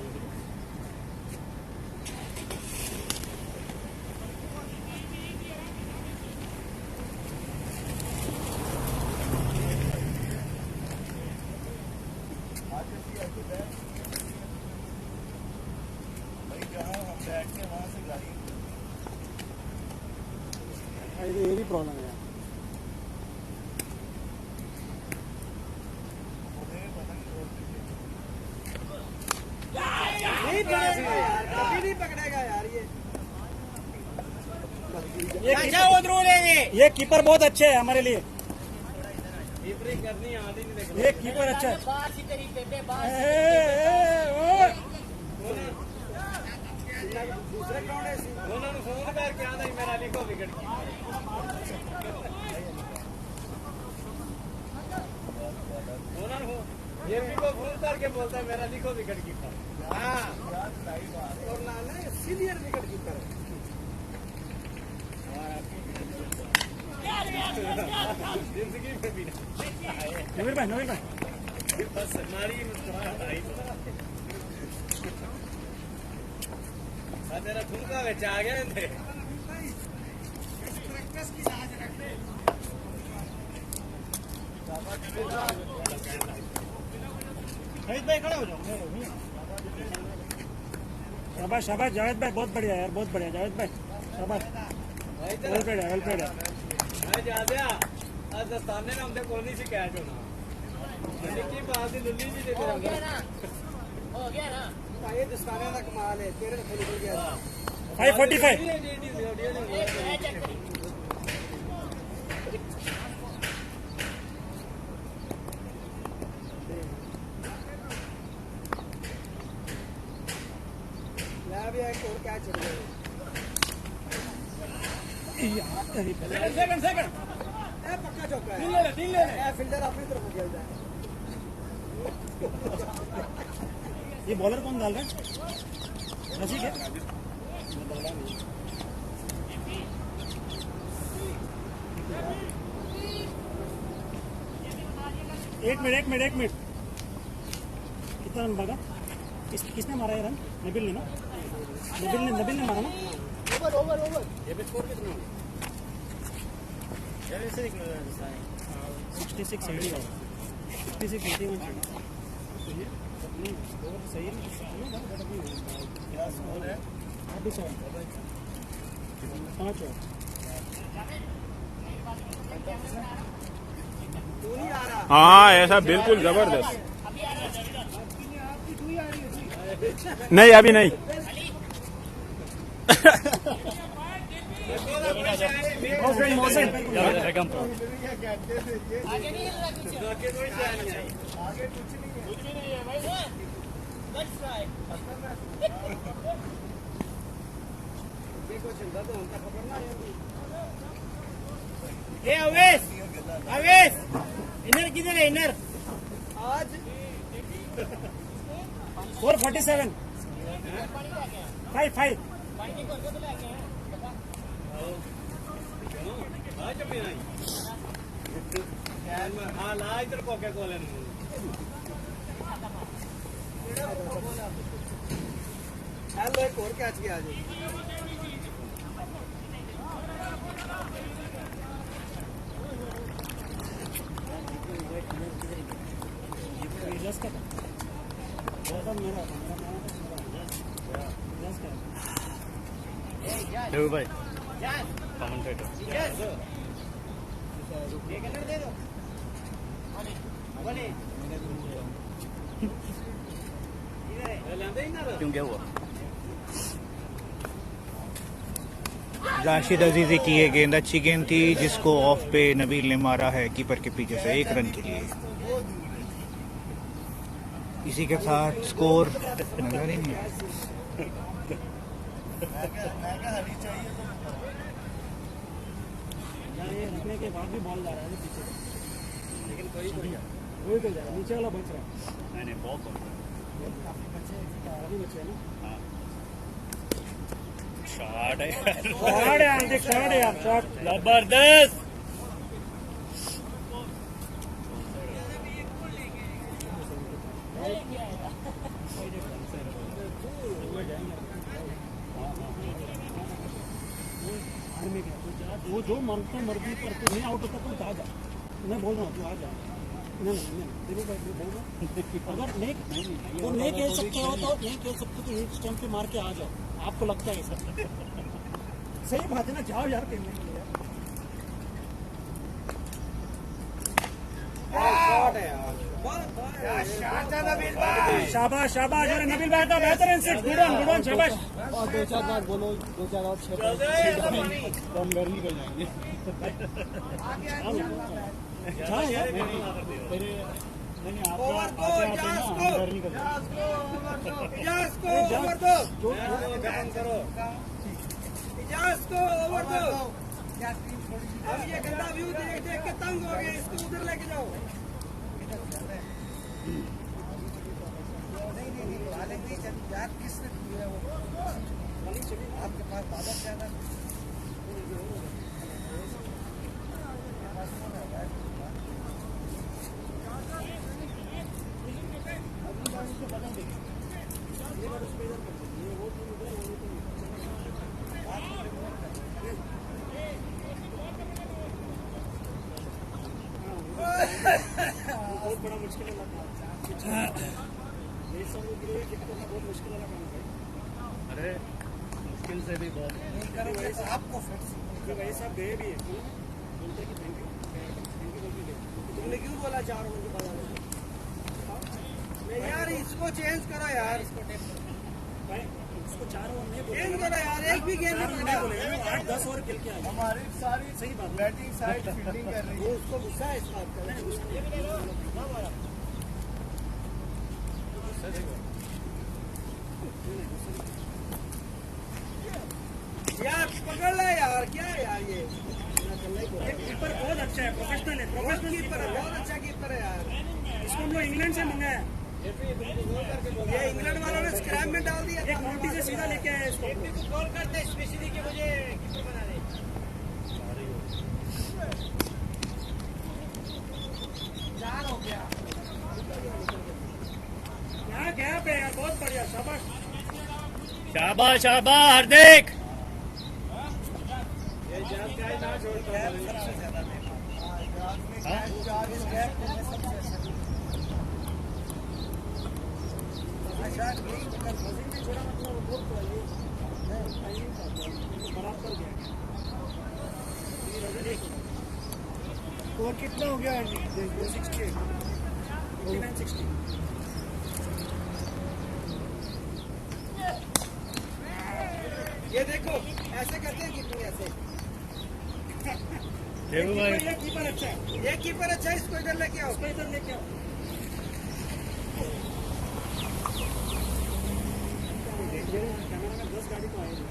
भाई जहाँ हम बैठ के वहाँ से गाड़ी ये भी प्रॉब्लम है नहीं पकड़ेगा यार, कभी नहीं पकड़ेगा यार ये अच्छा उधर लेंगे। ये कीपर बहुत अच्छे है हमारे लिए, कीपरिंग करनी आती नहीं देखो। ये कीपर अच्छा है। दूसरे ग्राउंड है उन्होंने फोन करके आना ही मेरा लिखो विकेट की ये भी को फोन करके बोलता है मेरा लिखो विकेट कीपर। हाँ और ना सीनियर विकेट कीपर है। जिंदगी में भी नवीन भाई बस हमारी मुस्कुराहट आई तेरा ठुमका बेच आ गया थे। भाई खड़ा हो जाओ। शाबाश शाबाश जावेद भाई, बहुत बढ़िया यार, बहुत बढ़िया जावेद भाई, शाबाश। वेल पेड है, वेल पेड है। मैं जा दिया आज दस्ताने ना हमने कोई नहीं सी कैच होना की बात लुल्ली जी दे हो गया ना भाई दस्ताने का कमाल है तेरे तो निकल गया 545 मैं भी एक और कैच हो गया। सेकंड पक्का चौका है तीन ले फील्डर अपनी तरफ खेलता है। ये बॉलर कौन डाल रहा है? रसिक है? एक मिनट कितना रन भागा? किसने मारा है रन? नबील ने ना? नबील ने मारा ना? ओवर ये पे स्कोर कितना हो 66 80 66 81 सही है क्या स्कोर है? 5 हाँ ऐसा बिल्कुल जबरदस्त। नहीं अभी नहीं। ये अवेश इनर किधर है इनर? आज 447 5 हाँ ला इधर कोका कोला हेलो एक और कैच किया आज भाई कमेंटेटर दे दो क्यों क्या हुआ? राशिद अजीजी की ये गेंद अच्छी गेंद थी जिसको ऑफ पे नबील ने मारा है कीपर के पीछे से 1 रन के लिए। इसी के साथ स्कोर नजर ही नहीं रखने के बाद भी बॉल जा रहा है पीछे, लेकिन कोई तो जा रहा है, नीचे वाला बच रहा है। नहीं बहुत अभी बचे ना शॉट है शॉट है यार शॉट जबरदस्त। वो जो मर्जी पर तू नहीं आउट होता तो आ जा, मैं बोल रहा हूँ तू आ जा। नहीं देखो भाई बोल रहा अगर नहीं वो नहीं खेल सकते हो तो नहीं खेल सकते तो एक स्टंप पे मार के आ जाओ, आपको लगता है सर सही बात है ना, जाओ यार खेलने के लिए। शॉट है यार शाबाश शाबाश, अरे नबील भाई तो बेहतरीन सिक्स, गुड ऑन शाबाश। और 2-4 बार बोलो, 2-4 और 6 तो हम घर निकल जाएंगे। ओवर दो, इजाज को ओवर दो, इजाज को ओवर दो। अब ये गंदा व्यू देख देख के तंग हो गए, इसको उधर लेके जाओ। आपके पास बादल ज्यादा बहुत बड़ा मुश्किल है, बहुत मुश्किल है। अरे मुश्किल से भी बहुत आपको भाई साहब गए भी है, तुमने क्यों बोला 4 ओवर के बाद? यार इसको चेंज करो यार, इसको 4 ओवर नहीं चेंज करो यार, एक भी गेम नहीं बोले 8-10 ओवर खेल के आए। हमारी सारी सही बात, बैटिंग साइड फील्डिंग कर रही है, उसको गुस्सा है इस बात का। यार पकड़ ले यार, क्या है यार ये कीपर बहुत अच्छा है, प्रोफेशनल है, प्रोफेशनल कीपर है, बहुत अच्छा कीपर है यार। इसको हम लोग इंग्लैंड से मंगाया है, ये इंग्लैंड वालों ने स्क्रैम में डाल दिया, एक नोटिस से सीधा लेके आया इसको। को कॉल करते स्पेशली कि मुझे कीपर बना दे। चार हो गया, क्या गैप है यार, बहुत बढ़िया, शाबाश शाबाश शाबाश हार्दिक। स्कोर कितना हो गया? 68, 59-60। ये देखो ऐसे करते हैं कीपिंग, ऐसे ये कीपर अच्छा है, ये कीपर अच्छा है, इसको इधर लेके आओ, इसको इधर लेके आओ। कैमरा में 10 गाड़ी तो आएगी।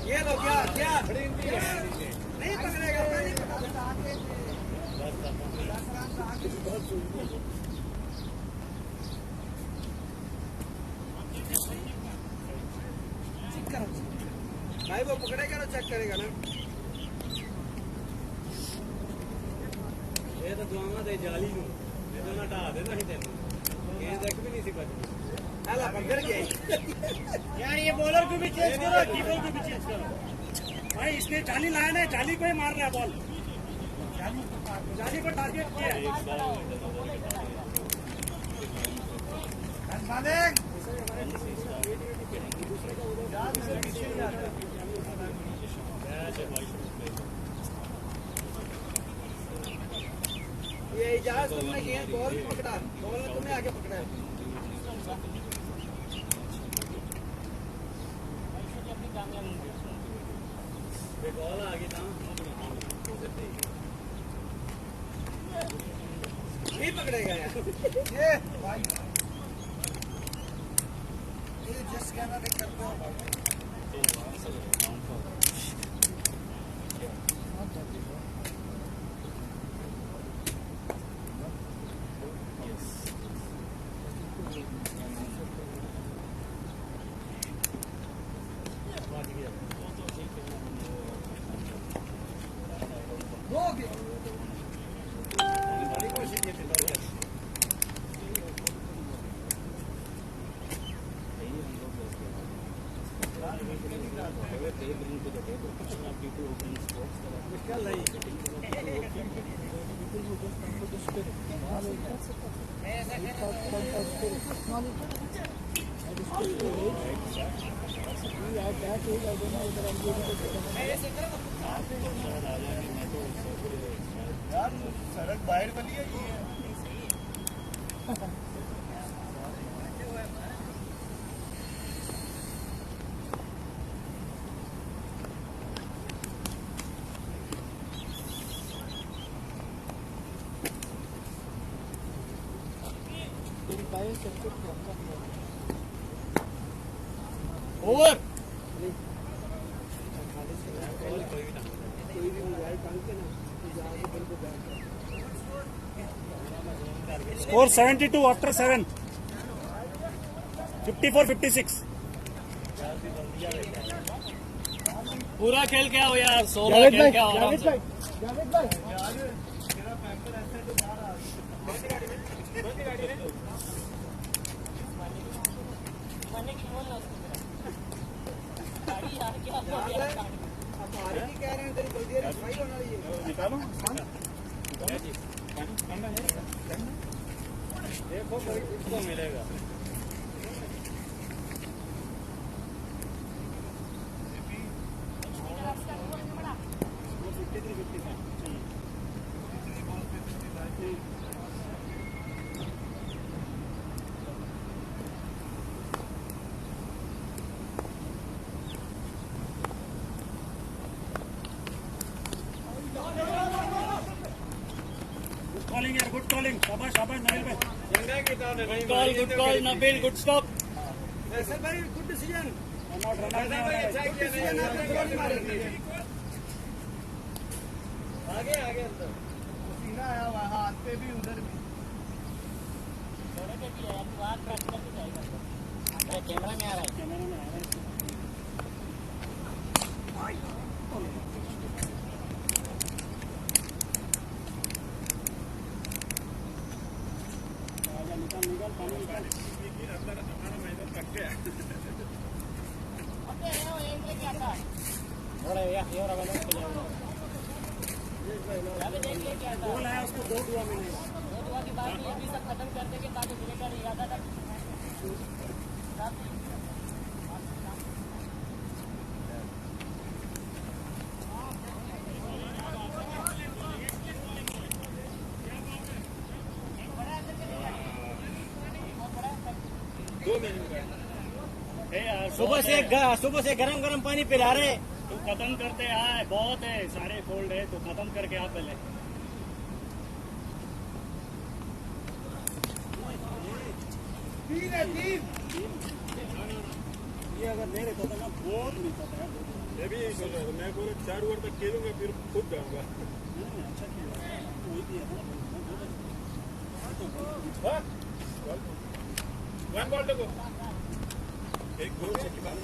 ये लो, क्या क्या नहीं पकड़ेगा, नहीं पकड़ेगा। भाई वो पकड़ेगा ना, चेक करेगा ना। ये तो दुआवा दे जाली नू, ये तो ना ढा देना ही तेन, ये देख भी नहीं सी बच। अला पकड़ गया यार, ये बॉलर को भी चेंज करो, कीपर को भी चेंज करो। भाई इसने जाली लाया ना, जाली को ही मार रहा है बॉल, जाली को टारगेट किया है। ये इजाज तुमने गेंद बॉल भी पकड़ा, बॉल ने तुम्हें आगे पकड़ा है। बॉल आ गई था, नहीं पकड़ेगा यार ये भाई। ये जस्ट कहना देख करते हो सड़क बाहर बनी है। Over Score 72 after 7. 54-56. पूरा खेल क्या हो यार 16 खेल क्या हो आराम से निकालो देखो किसको मिलेगा कॉलिंग यार, गुड कॉलिंग, शाबाश शाबाश नाइल भाई। Good call Nabeel good stop not run आगे आगे अंदर कैमरा में आ रहा है गोल है उसको, दो दुआ मिलेगा। सुबह से गरम गरम पानी पिला रहे तो खत्म करते आए, बहुत है, सारे कोल्ड है तो खत्म करके आप पहले। ये अगर नहीं रहता था ना बहुत मिलता था। मैं भी यही सोच रहा था, मैं पूरे 4 ओवर तक खेलूंगा फिर खुद जाऊंगा। अच्छा खेला, वही दिया था। वन बॉल देखो, एक गोल से निकाल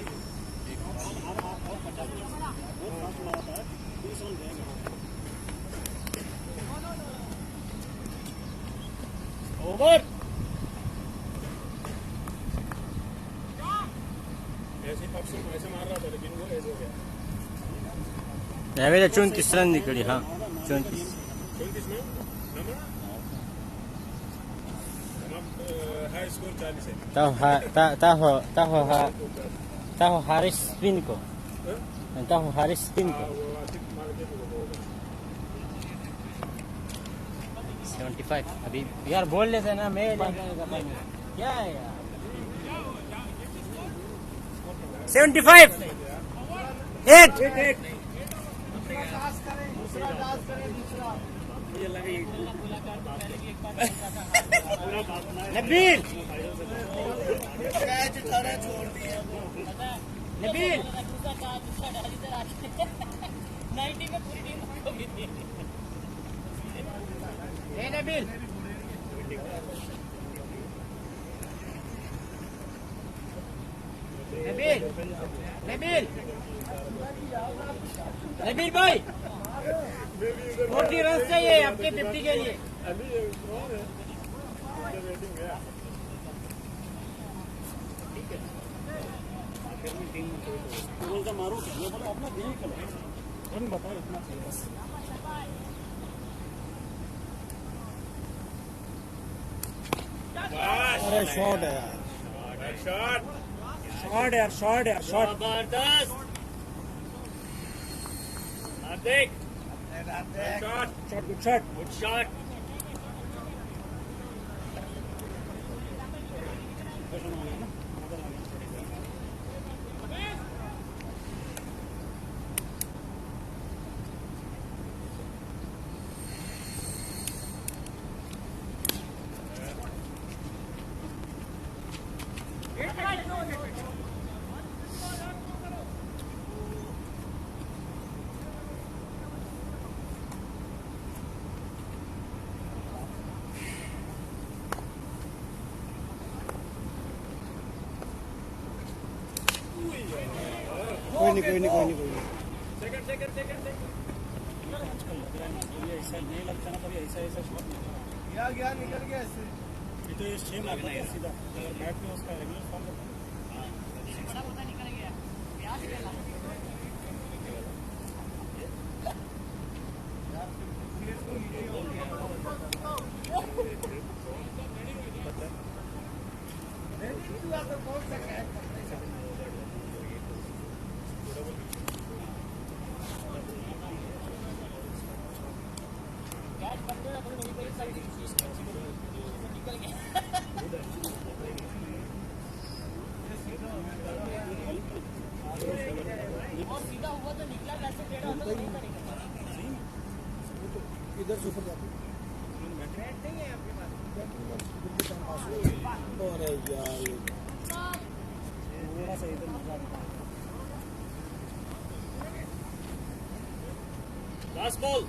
ओवर ऐसे ऐसे मार रहा था लेकिन वो ऐसे हो गया। 34 रन निकली हाँ 34 में हाई स्कोर 40 है। tahu Haris spin ko tahu Haris spin ko 75 अभी यार बोल लेते ना मैं क्या है यार 75 8 नबील नबील 90 में पूरी टीम को भी थी नबील नबील नबील नबील भाई 40 रन चाहिए आपके 50 के लिए का मारो क्या बोला अपना दिल खेलो, रन बताओ इतना चाहिए बस। अरे शॉट है यार, शॉट यार, शॉट यार, शॉट जबरदस्त Hardik shot, good shot. Good shot गया निकल गया इससे। ये तो ये सेम आ गया सीधा बैट में उसका रेगुलर फॉर्म इधर सुपर जाते अरे यार थोड़ा सा इधर मजा लास्ट बॉल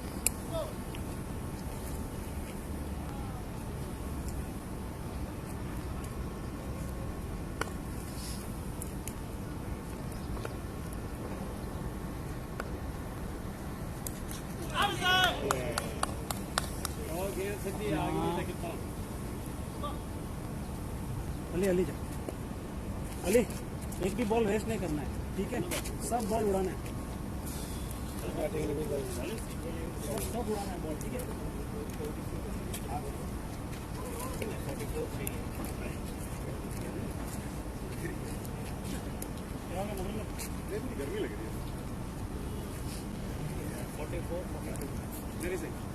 अली अली जा अली एक भी बॉल वेस्ट नहीं करना है ठीक है सब बॉल उड़ाना है सब उड़ाना है बॉल ठीक है गर्मी लग रही है 44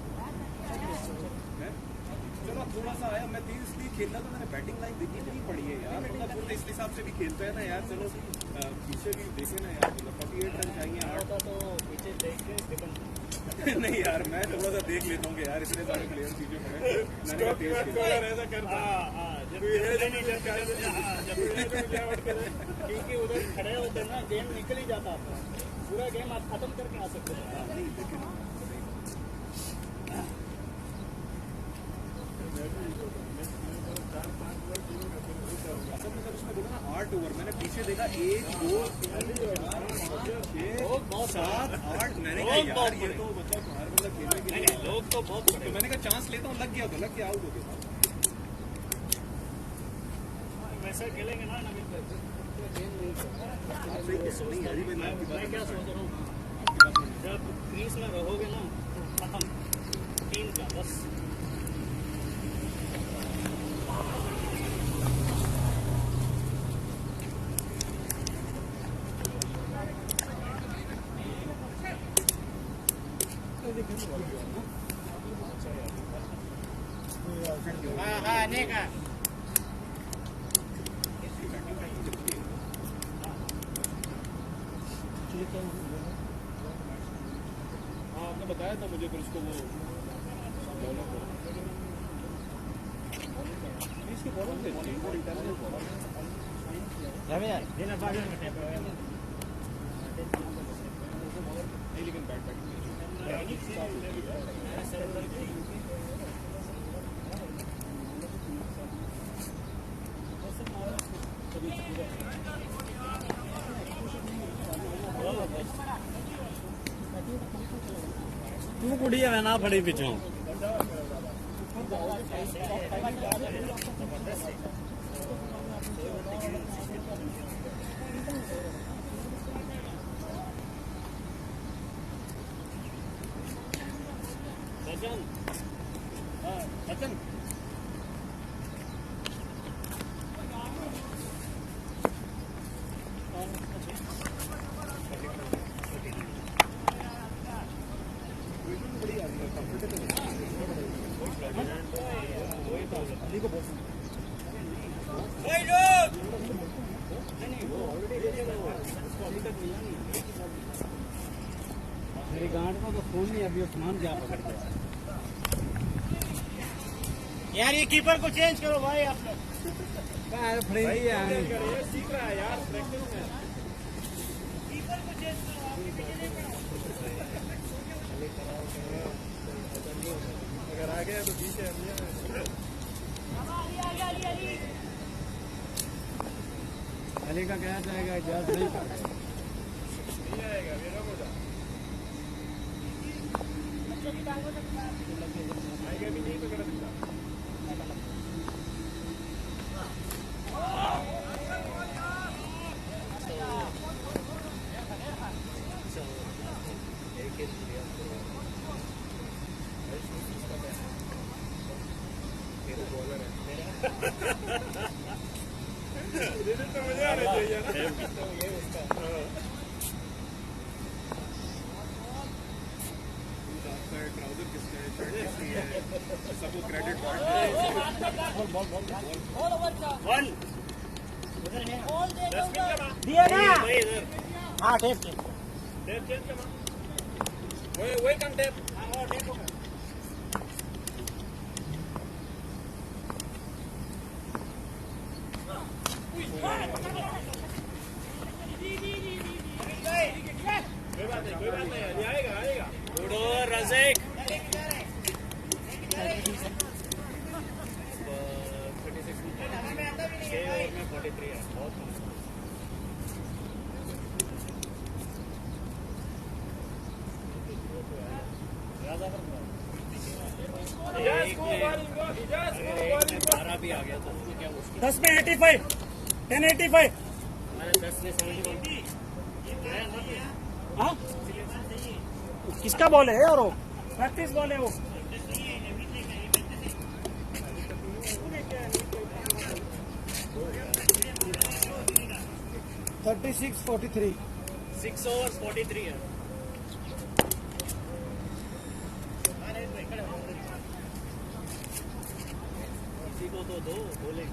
चलो थोड़ा सा आया मैं तेज इसलिए खेलना तो मैंने बैटिंग लाइन देखी नहीं पड़ी है यार मतलब इस हिसाब से भी खेलता है ना यार चलो पीछे भी देखे ना यार मतलब 48 रन चाहिए 8 तो पीछे देख के नहीं यार मैं थोड़ा सा देख लेता हूँ कि यार इतने सारे प्लेयर पीछे पड़े मैंने तेज ऐसा करता क्योंकि उधर खड़े होते ना गेम निकल ही जाता आपका पूरा गेम आप खत्म करके आ सकते हैं असल में जब उसने बोला ना 8 ओवर मैंने पीछे देखा 1 2 3 4 7 8 मैंने कहा यार ये तो मतलब हर बंदा खेलने के लिए लोग तो बहुत तो मैंने कहा चांस लेता हूँ लग गया तो लग गया आउट हो गया वैसे खेलेंगे ना नवीन मैं क्या सोच रहा हूँ जब क्रीज में रहोगे ना खत्म 3 का बस आपने बताया था मुझे फिर उसको वो इसकी बॉलिंग लेकिन बैट तू कुड़िया मैं ना फड़ी पिछों सचिन मेरी गांड को तो फोन नहीं अभी उस्मान क्या पकड़ गया यार ये कीपर को चेंज करो भाई आप लोग सीख रहा है यार प्रैक्टिस में कीपर को चेंज करो अगर आ गया तो पीछे अली का क्या जाएगा इजाजत नहीं ट्राउजर किसका है, शर्ट किसकी है, सबको क्रेडिट दिए ना। हाँ टेप टेप वही कम टेप भी आ गया तो क्या 10 में 85, 1085। हाँ किसका बॉल है और वो प्रैक्टिस बॉल है वो। $36, 43। 6 overs 43 है। किसी को तो दो बोले।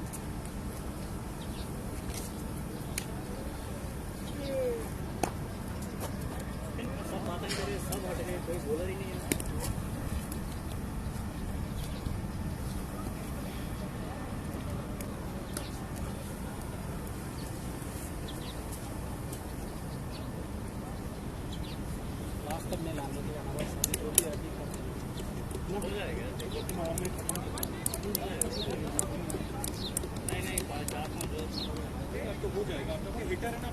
सब बातें करे, सब हट गए, कोई बॉलर ही नहीं है। तो हो जाएगा, क्योंकि हिटर है ना,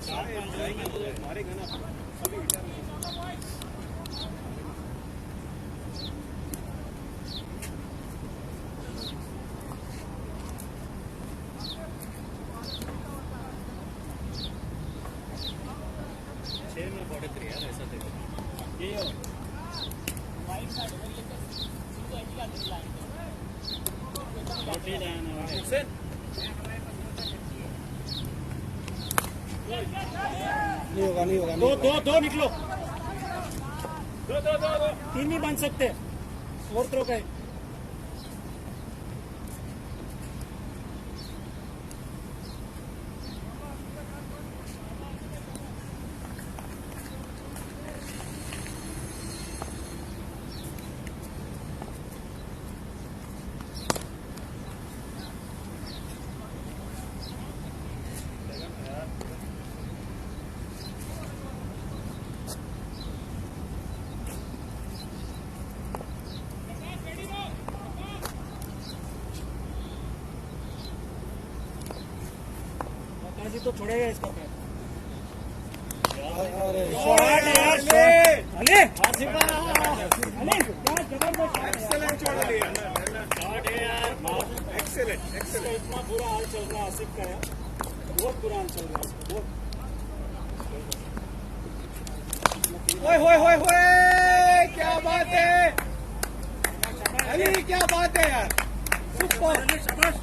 जाएंगे तो मारेगा ना, सभी हिटर में 43 यार, ऐसा देखो ये नहीं होगा दो निकलो। दो 3 भी बन सकते हैं, 4 थ्रो का है। जी तो छोड़ेगा इसका पैर। अरे शॉट यार, शॉट अले अले क्या जबरदस्त एक्सेलेंट छोड़ दिया शॉट है यार, एक्सेलेंट एक्सेलेंट। इतना बुरा हाल चल रहा है आसिफ का यार, बहुत बुरा हाल चल रहा है बहुत। ओए क्या बात है अली, क्या बात है यार, सुपर। शाबाश।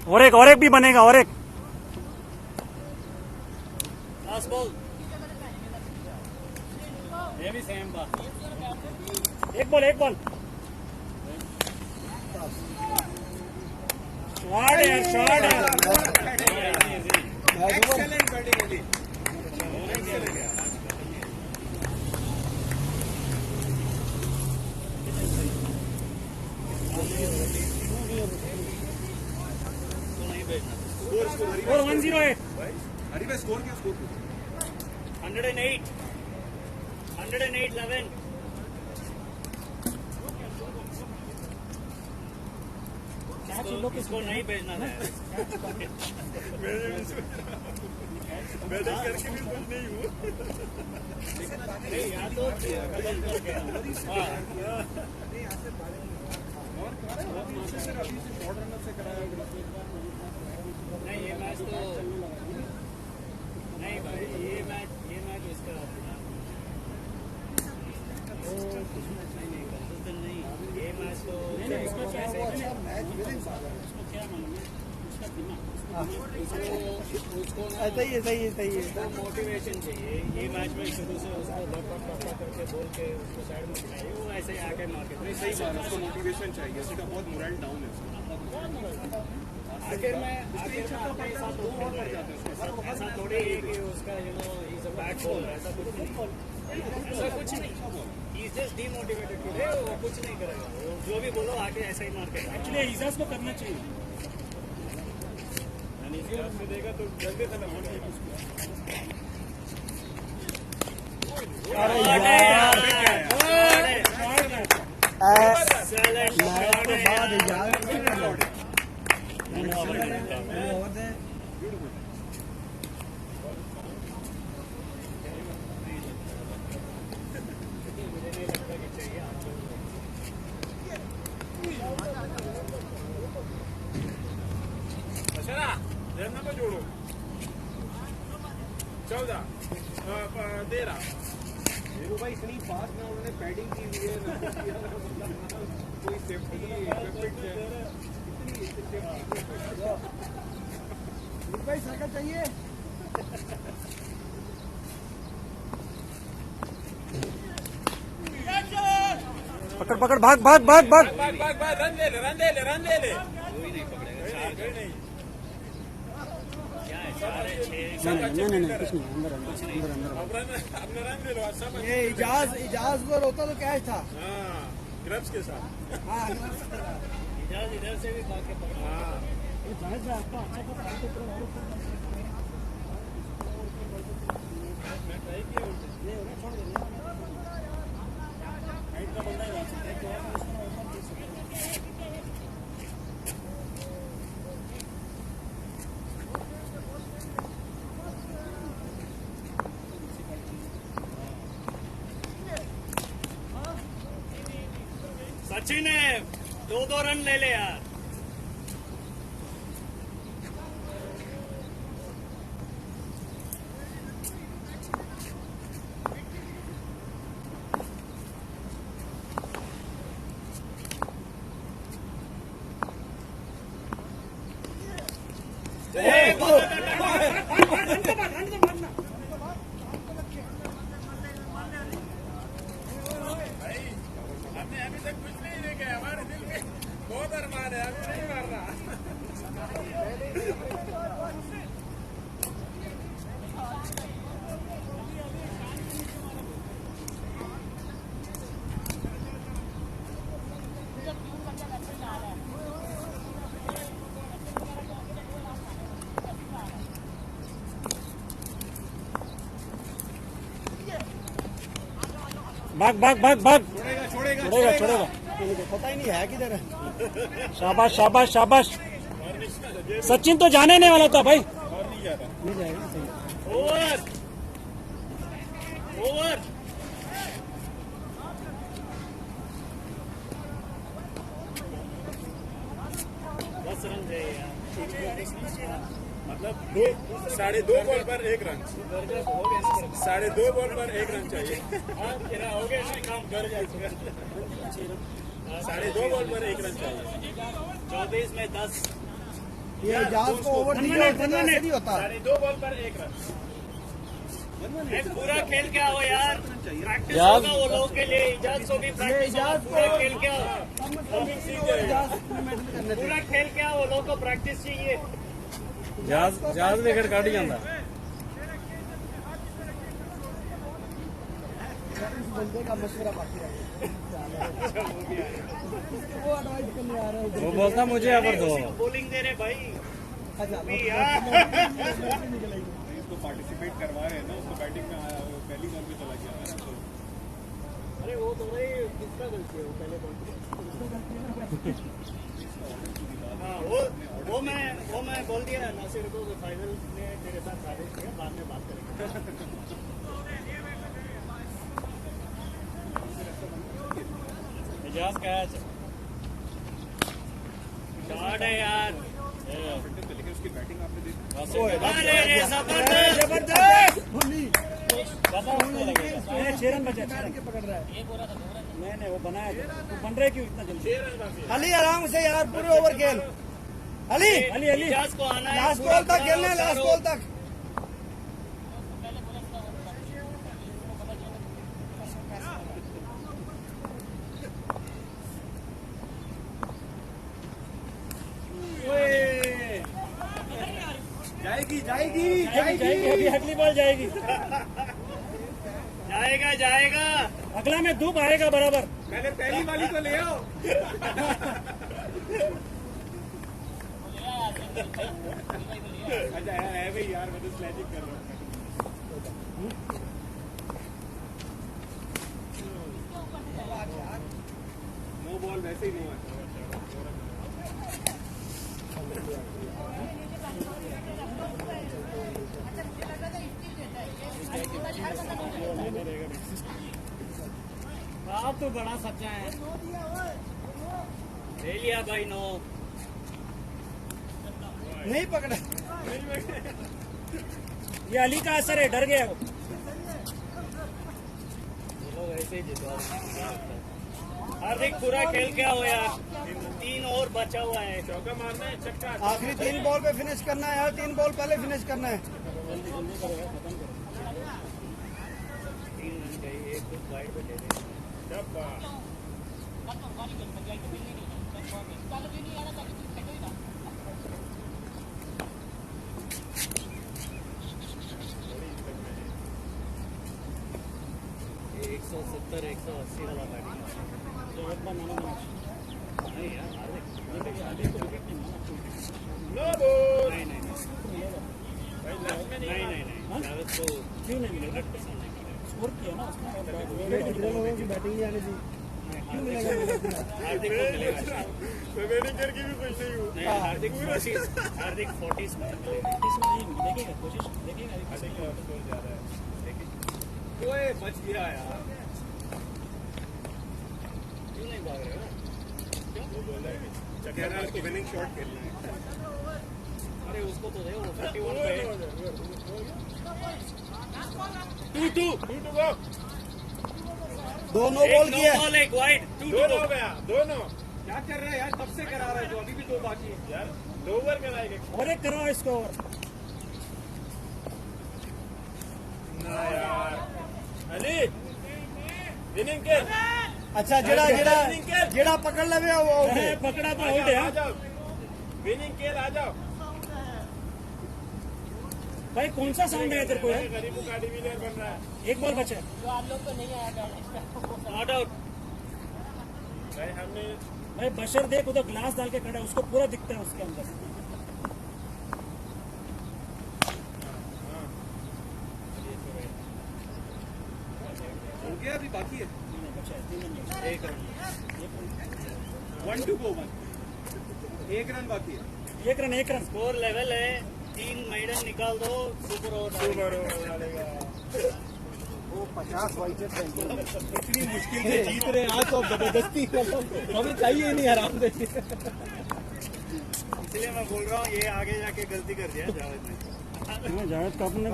और एक भी बनेगा, और एक। लास्ट बॉल ये भी सेम था। एक बॉल शॉट यार, शॉट एक्सेलेंट बैटिंग अली। और 108। अरे भाई स्कोर क्या स्कोर 108 11 इसको नहीं भेजना है बैटिंग करके भी कुछ नहीं हूँ यहाँ तो खत्म करके हाँ और मानचेस्टर अभी से शॉर्ट रनर से कराया नहीं ये मैच तो नहीं भाई ये मैच इसका नहीं कंसिस्टेंट नहीं ये मैच तो उसको सही है मोटिवेशन चाहिए ये मैच में शुरू से उसको धक्का करके बोल के उसको साइड में खिलाइए वो ऐसे ही आके मार्केट नहीं सही बात है उसको मोटिवेशन चाहिए उसका बहुत मोरल डाउन है उसका आखिर में अपने साथ दो और पड़ जाते हैं ऐसा थोड़ी है कि उसका इज अ बैड बॉल ऐसा कुछ नहीं इज जस्ट डीमोटिवेटेड टुडे वो कुछ नहीं करेगा वो जो भी बोलो आके ऐसा ही मार के एक्चुअली इजाज को करना चाहिए से देगा तो जल्दी खत्म होने नंबर जोड़ो 14 13 देखो भाई इतनी फास्ट ना उन्होंने पैडिंग की हुई है ना कोई सेफ्टी भाई सर्कल चाहिए पकड़ भाग भाग भाग भाग रन ले ले नहीं कुछ नहीं अंदर अपने रन ले लो सब ये इजाज पर होता तो कैच था हाँ ग्रब्स के साथ इधर से भी भाग के पकड़ा हाँ सचिन ने 2-2 रन ले ले यार हमने अभी तक कुछ नहीं देखा हमारे दिल में बहुत अरमान है अभी नहीं मार रहा भाग भाग भाग भाग छोड़ेगा पता ही नहीं है किधर है शाबाश शाबाश शाबाश सचिन तो जाने नहीं वाला था भाई और नहीं जा रहा मिल जाएगा सही ओवर 10 रन चाहिए यार मतलब 2.5 बॉल पर 1 रन 2.5 बॉल पर 1 रन चाहिए हो गया ना काम कर जाए 2.5 बॉल पर 1 रन चाहिए 24 में 10 ये इजाज को ओवर नहीं होता 2.5 बॉल पर 1 रन पूरा खेल के आओ यार प्रैक्टिस होगा वो लोग के लिए इजाज को भी प्रैक्टिस पूरा खेल के आओ पूरा खेल के आओ वो लोग को प्रैक्टिस चाहिए जहाज विकेट काट जाता बंदे का मशवरा बाकी रह वो एडवाइस करने आ रहा है वो बोलता मुझे यहाँ पर दो बोलिंग दे रहे भाई अच्छा यार जिसको पार्टिसिपेट करवा रहे हैं ना उसको बैटिंग में आया वो पहली बॉल पे चला गया है ना तो अरे वो तो भाई किसका गलती है वो पहले बॉल पे हाँ वो मैं बोल दिया नासिर को फाइनल में मेरे साथ साबित किया बाद में बात करेंगे एजाज कैच शॉट है यार लेकिन उसकी बैटिंग आपने देखी अरे जबरदस्त 6 रन बचे पकड़ रहा है नहीं वो बनाया था वो बन रहे क्यों इतना जल्दी अली आराम से यार पूरे ओवर खेल अली एजाज को आना है लास्ट बॉल तक खेलना है लास्ट बॉल तक जाएगी अभी अगली बॉल जाएगी जाएगा अगला में धूप आएगा बराबर पहले पहली वाली तो ले आओ अच्छा है भाई यार मैं तो स्लैजिंग कर रहा हूँ नो बॉल वैसे ही नहीं हुआ आप तो बड़ा सच्चा है ले लिया भाई नो नहीं पकड़ा ये अली का असर है डर गया वो ऐसे ही जितवा हार्दिक पूरा खेल क्या हो यार 3 और बचा हुआ है चौका मारना है छक्का आखिरी 3 बॉल पे फिनिश करना है यार 3 बॉल पहले फिनिश करना है जल्दी करेगा खत्म करो 3 रन चाहिए एक कुछ वाइड पे ले लेंगे ये 170-180 वाला बैटिंग तो एक बार मानो नहीं यार हार्दिक को विकेट नहीं माना नहीं जावेद को क्यों नहीं मिलेगा स्कोर किया ना उसने इतने लोगों की बैटिंग नहीं आनी चाहिए क्यों मिलेगा हार्दिक को मिलेगा मैं बैटिंग करके भी खुश नहीं हूँ नहीं हार्दिक 40 में देखेगा कोशिश देखेगा ओए बच गया यार क्यों नहीं भाग रहे हो वो बोला है कह रहा है उसको विनिंग शॉट खेलना है अरे उसको तो दे वो 41 पे 2-2 गो दोनों बॉल किया बॉल एक वाइड 2 दोनों गया दोनों क्या कर रहा है यार कब से करा रहा है तो अभी भी 2 बाकी है यार 2 ओवर कराएगा और एक करो इसको और ना यार अली विनिंग के अच्छा जेड़ा पकड़ लवे वो पकड़ा तो आउट है आ जाओ विनिंग के आ जाओ भाई कौन सा साउंड है तेरे को यार गरीबों का डिवीजन बन रहा है एक बॉल बचा है नॉट आउट भाई हमने भाई बशर देख उधर ग्लास डाल के खड़ा है उसको पूरा दिखता है उसके अंदर हो गया अभी बाकी है बचा है 3 रन एक रन 1 to go 1 1 रन बाकी है एक रन स्कोर लेवल है 3 मेडन निकाल दो सुपर ओवर डालेगा वो 50 वाइकेट इतनी मुश्किल से जीत रहे हैं आज तो जबरदस्ती हमें चाहिए नहीं आराम से इसलिए मैं बोल रहा हूँ ये आगे जाके गलती कर दिया जावेद ने जावेद को अपने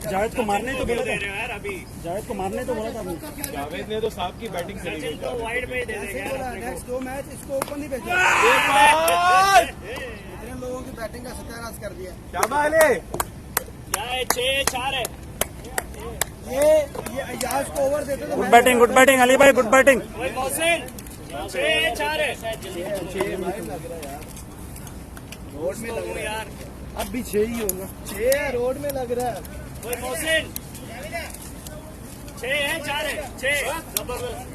जावेद को मारने तो बोला था यार अभी जावेद को मारने तो बोला था आपने जावेद ने तो साहब की बैटिंग चली सचिन तो वाइड पे ही दे देगा नेक्स्ट 2 मैच इसको ओपन नहीं भेजा इतने लोगों की बैटिंग का सत्यानाश कर दिया शाबाश अली क्या है 6-4 है ये यार को ओवर देते तो गुड बैटिंग अली भाई गुड बैटिंग वही मोहसिन 6-4 है रोड में लग रहा है यार अब भी 6 ही होगा 6 रोड में लग रहा है वही मोहसिन 6 है 4 है 6 जबरदस्त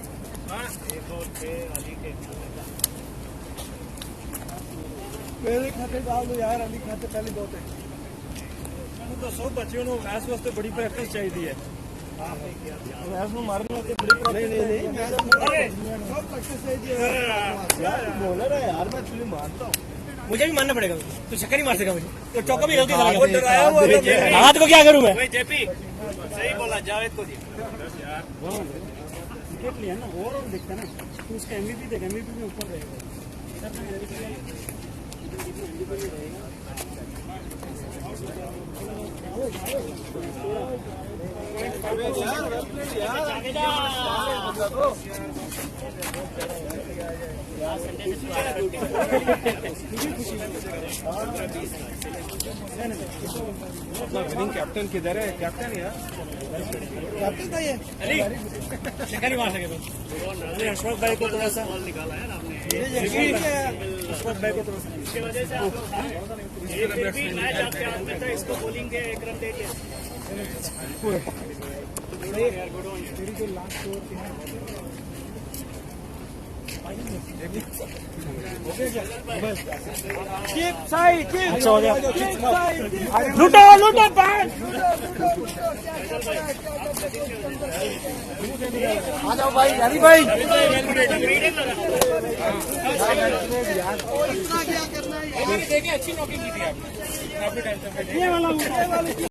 हाँ 1 और 6 अली के मेरे खाते डाल दो यार अली खाते पहले 2 थे तो सब बच्चों को मैच वास्ते बड़ी प्रैक्टिस चाहिए है मैच में मारने वास्ते बड़ी नहीं सब प्रैक्टिस चाहिए बोला ना यार मैं तुझे मानता हूँ मुझे भी मानना पड़ेगा तो चक्कर ही मार सकेगा मुझे तो चौका भी गलती वो डराया हुआ था हाथ को क्या करूं मैं जेपी सही बोला जावेद को दिया विकेट लिया ना ओवरऑल देखता ना तो उसका एमवीपी देख एमवीपी में ऊपर रहेगा कैप्टन किधर है कैप्टन यार कैप्टन था ये चक्कर ही मार सके तो अशफाक भाई को थोड़ा सा निकाला है ना हमने अशफाक भाई को थोड़ा सा इसकी वजह से फिर भी मैच आपके हाथ में था इसको बॉलिंग के एक रन दे के तेरी जो लास्ट ओवर थी Keep side, keep side. लूटो लूटो पैन आ जाओ भाई हरी भाई ये वाला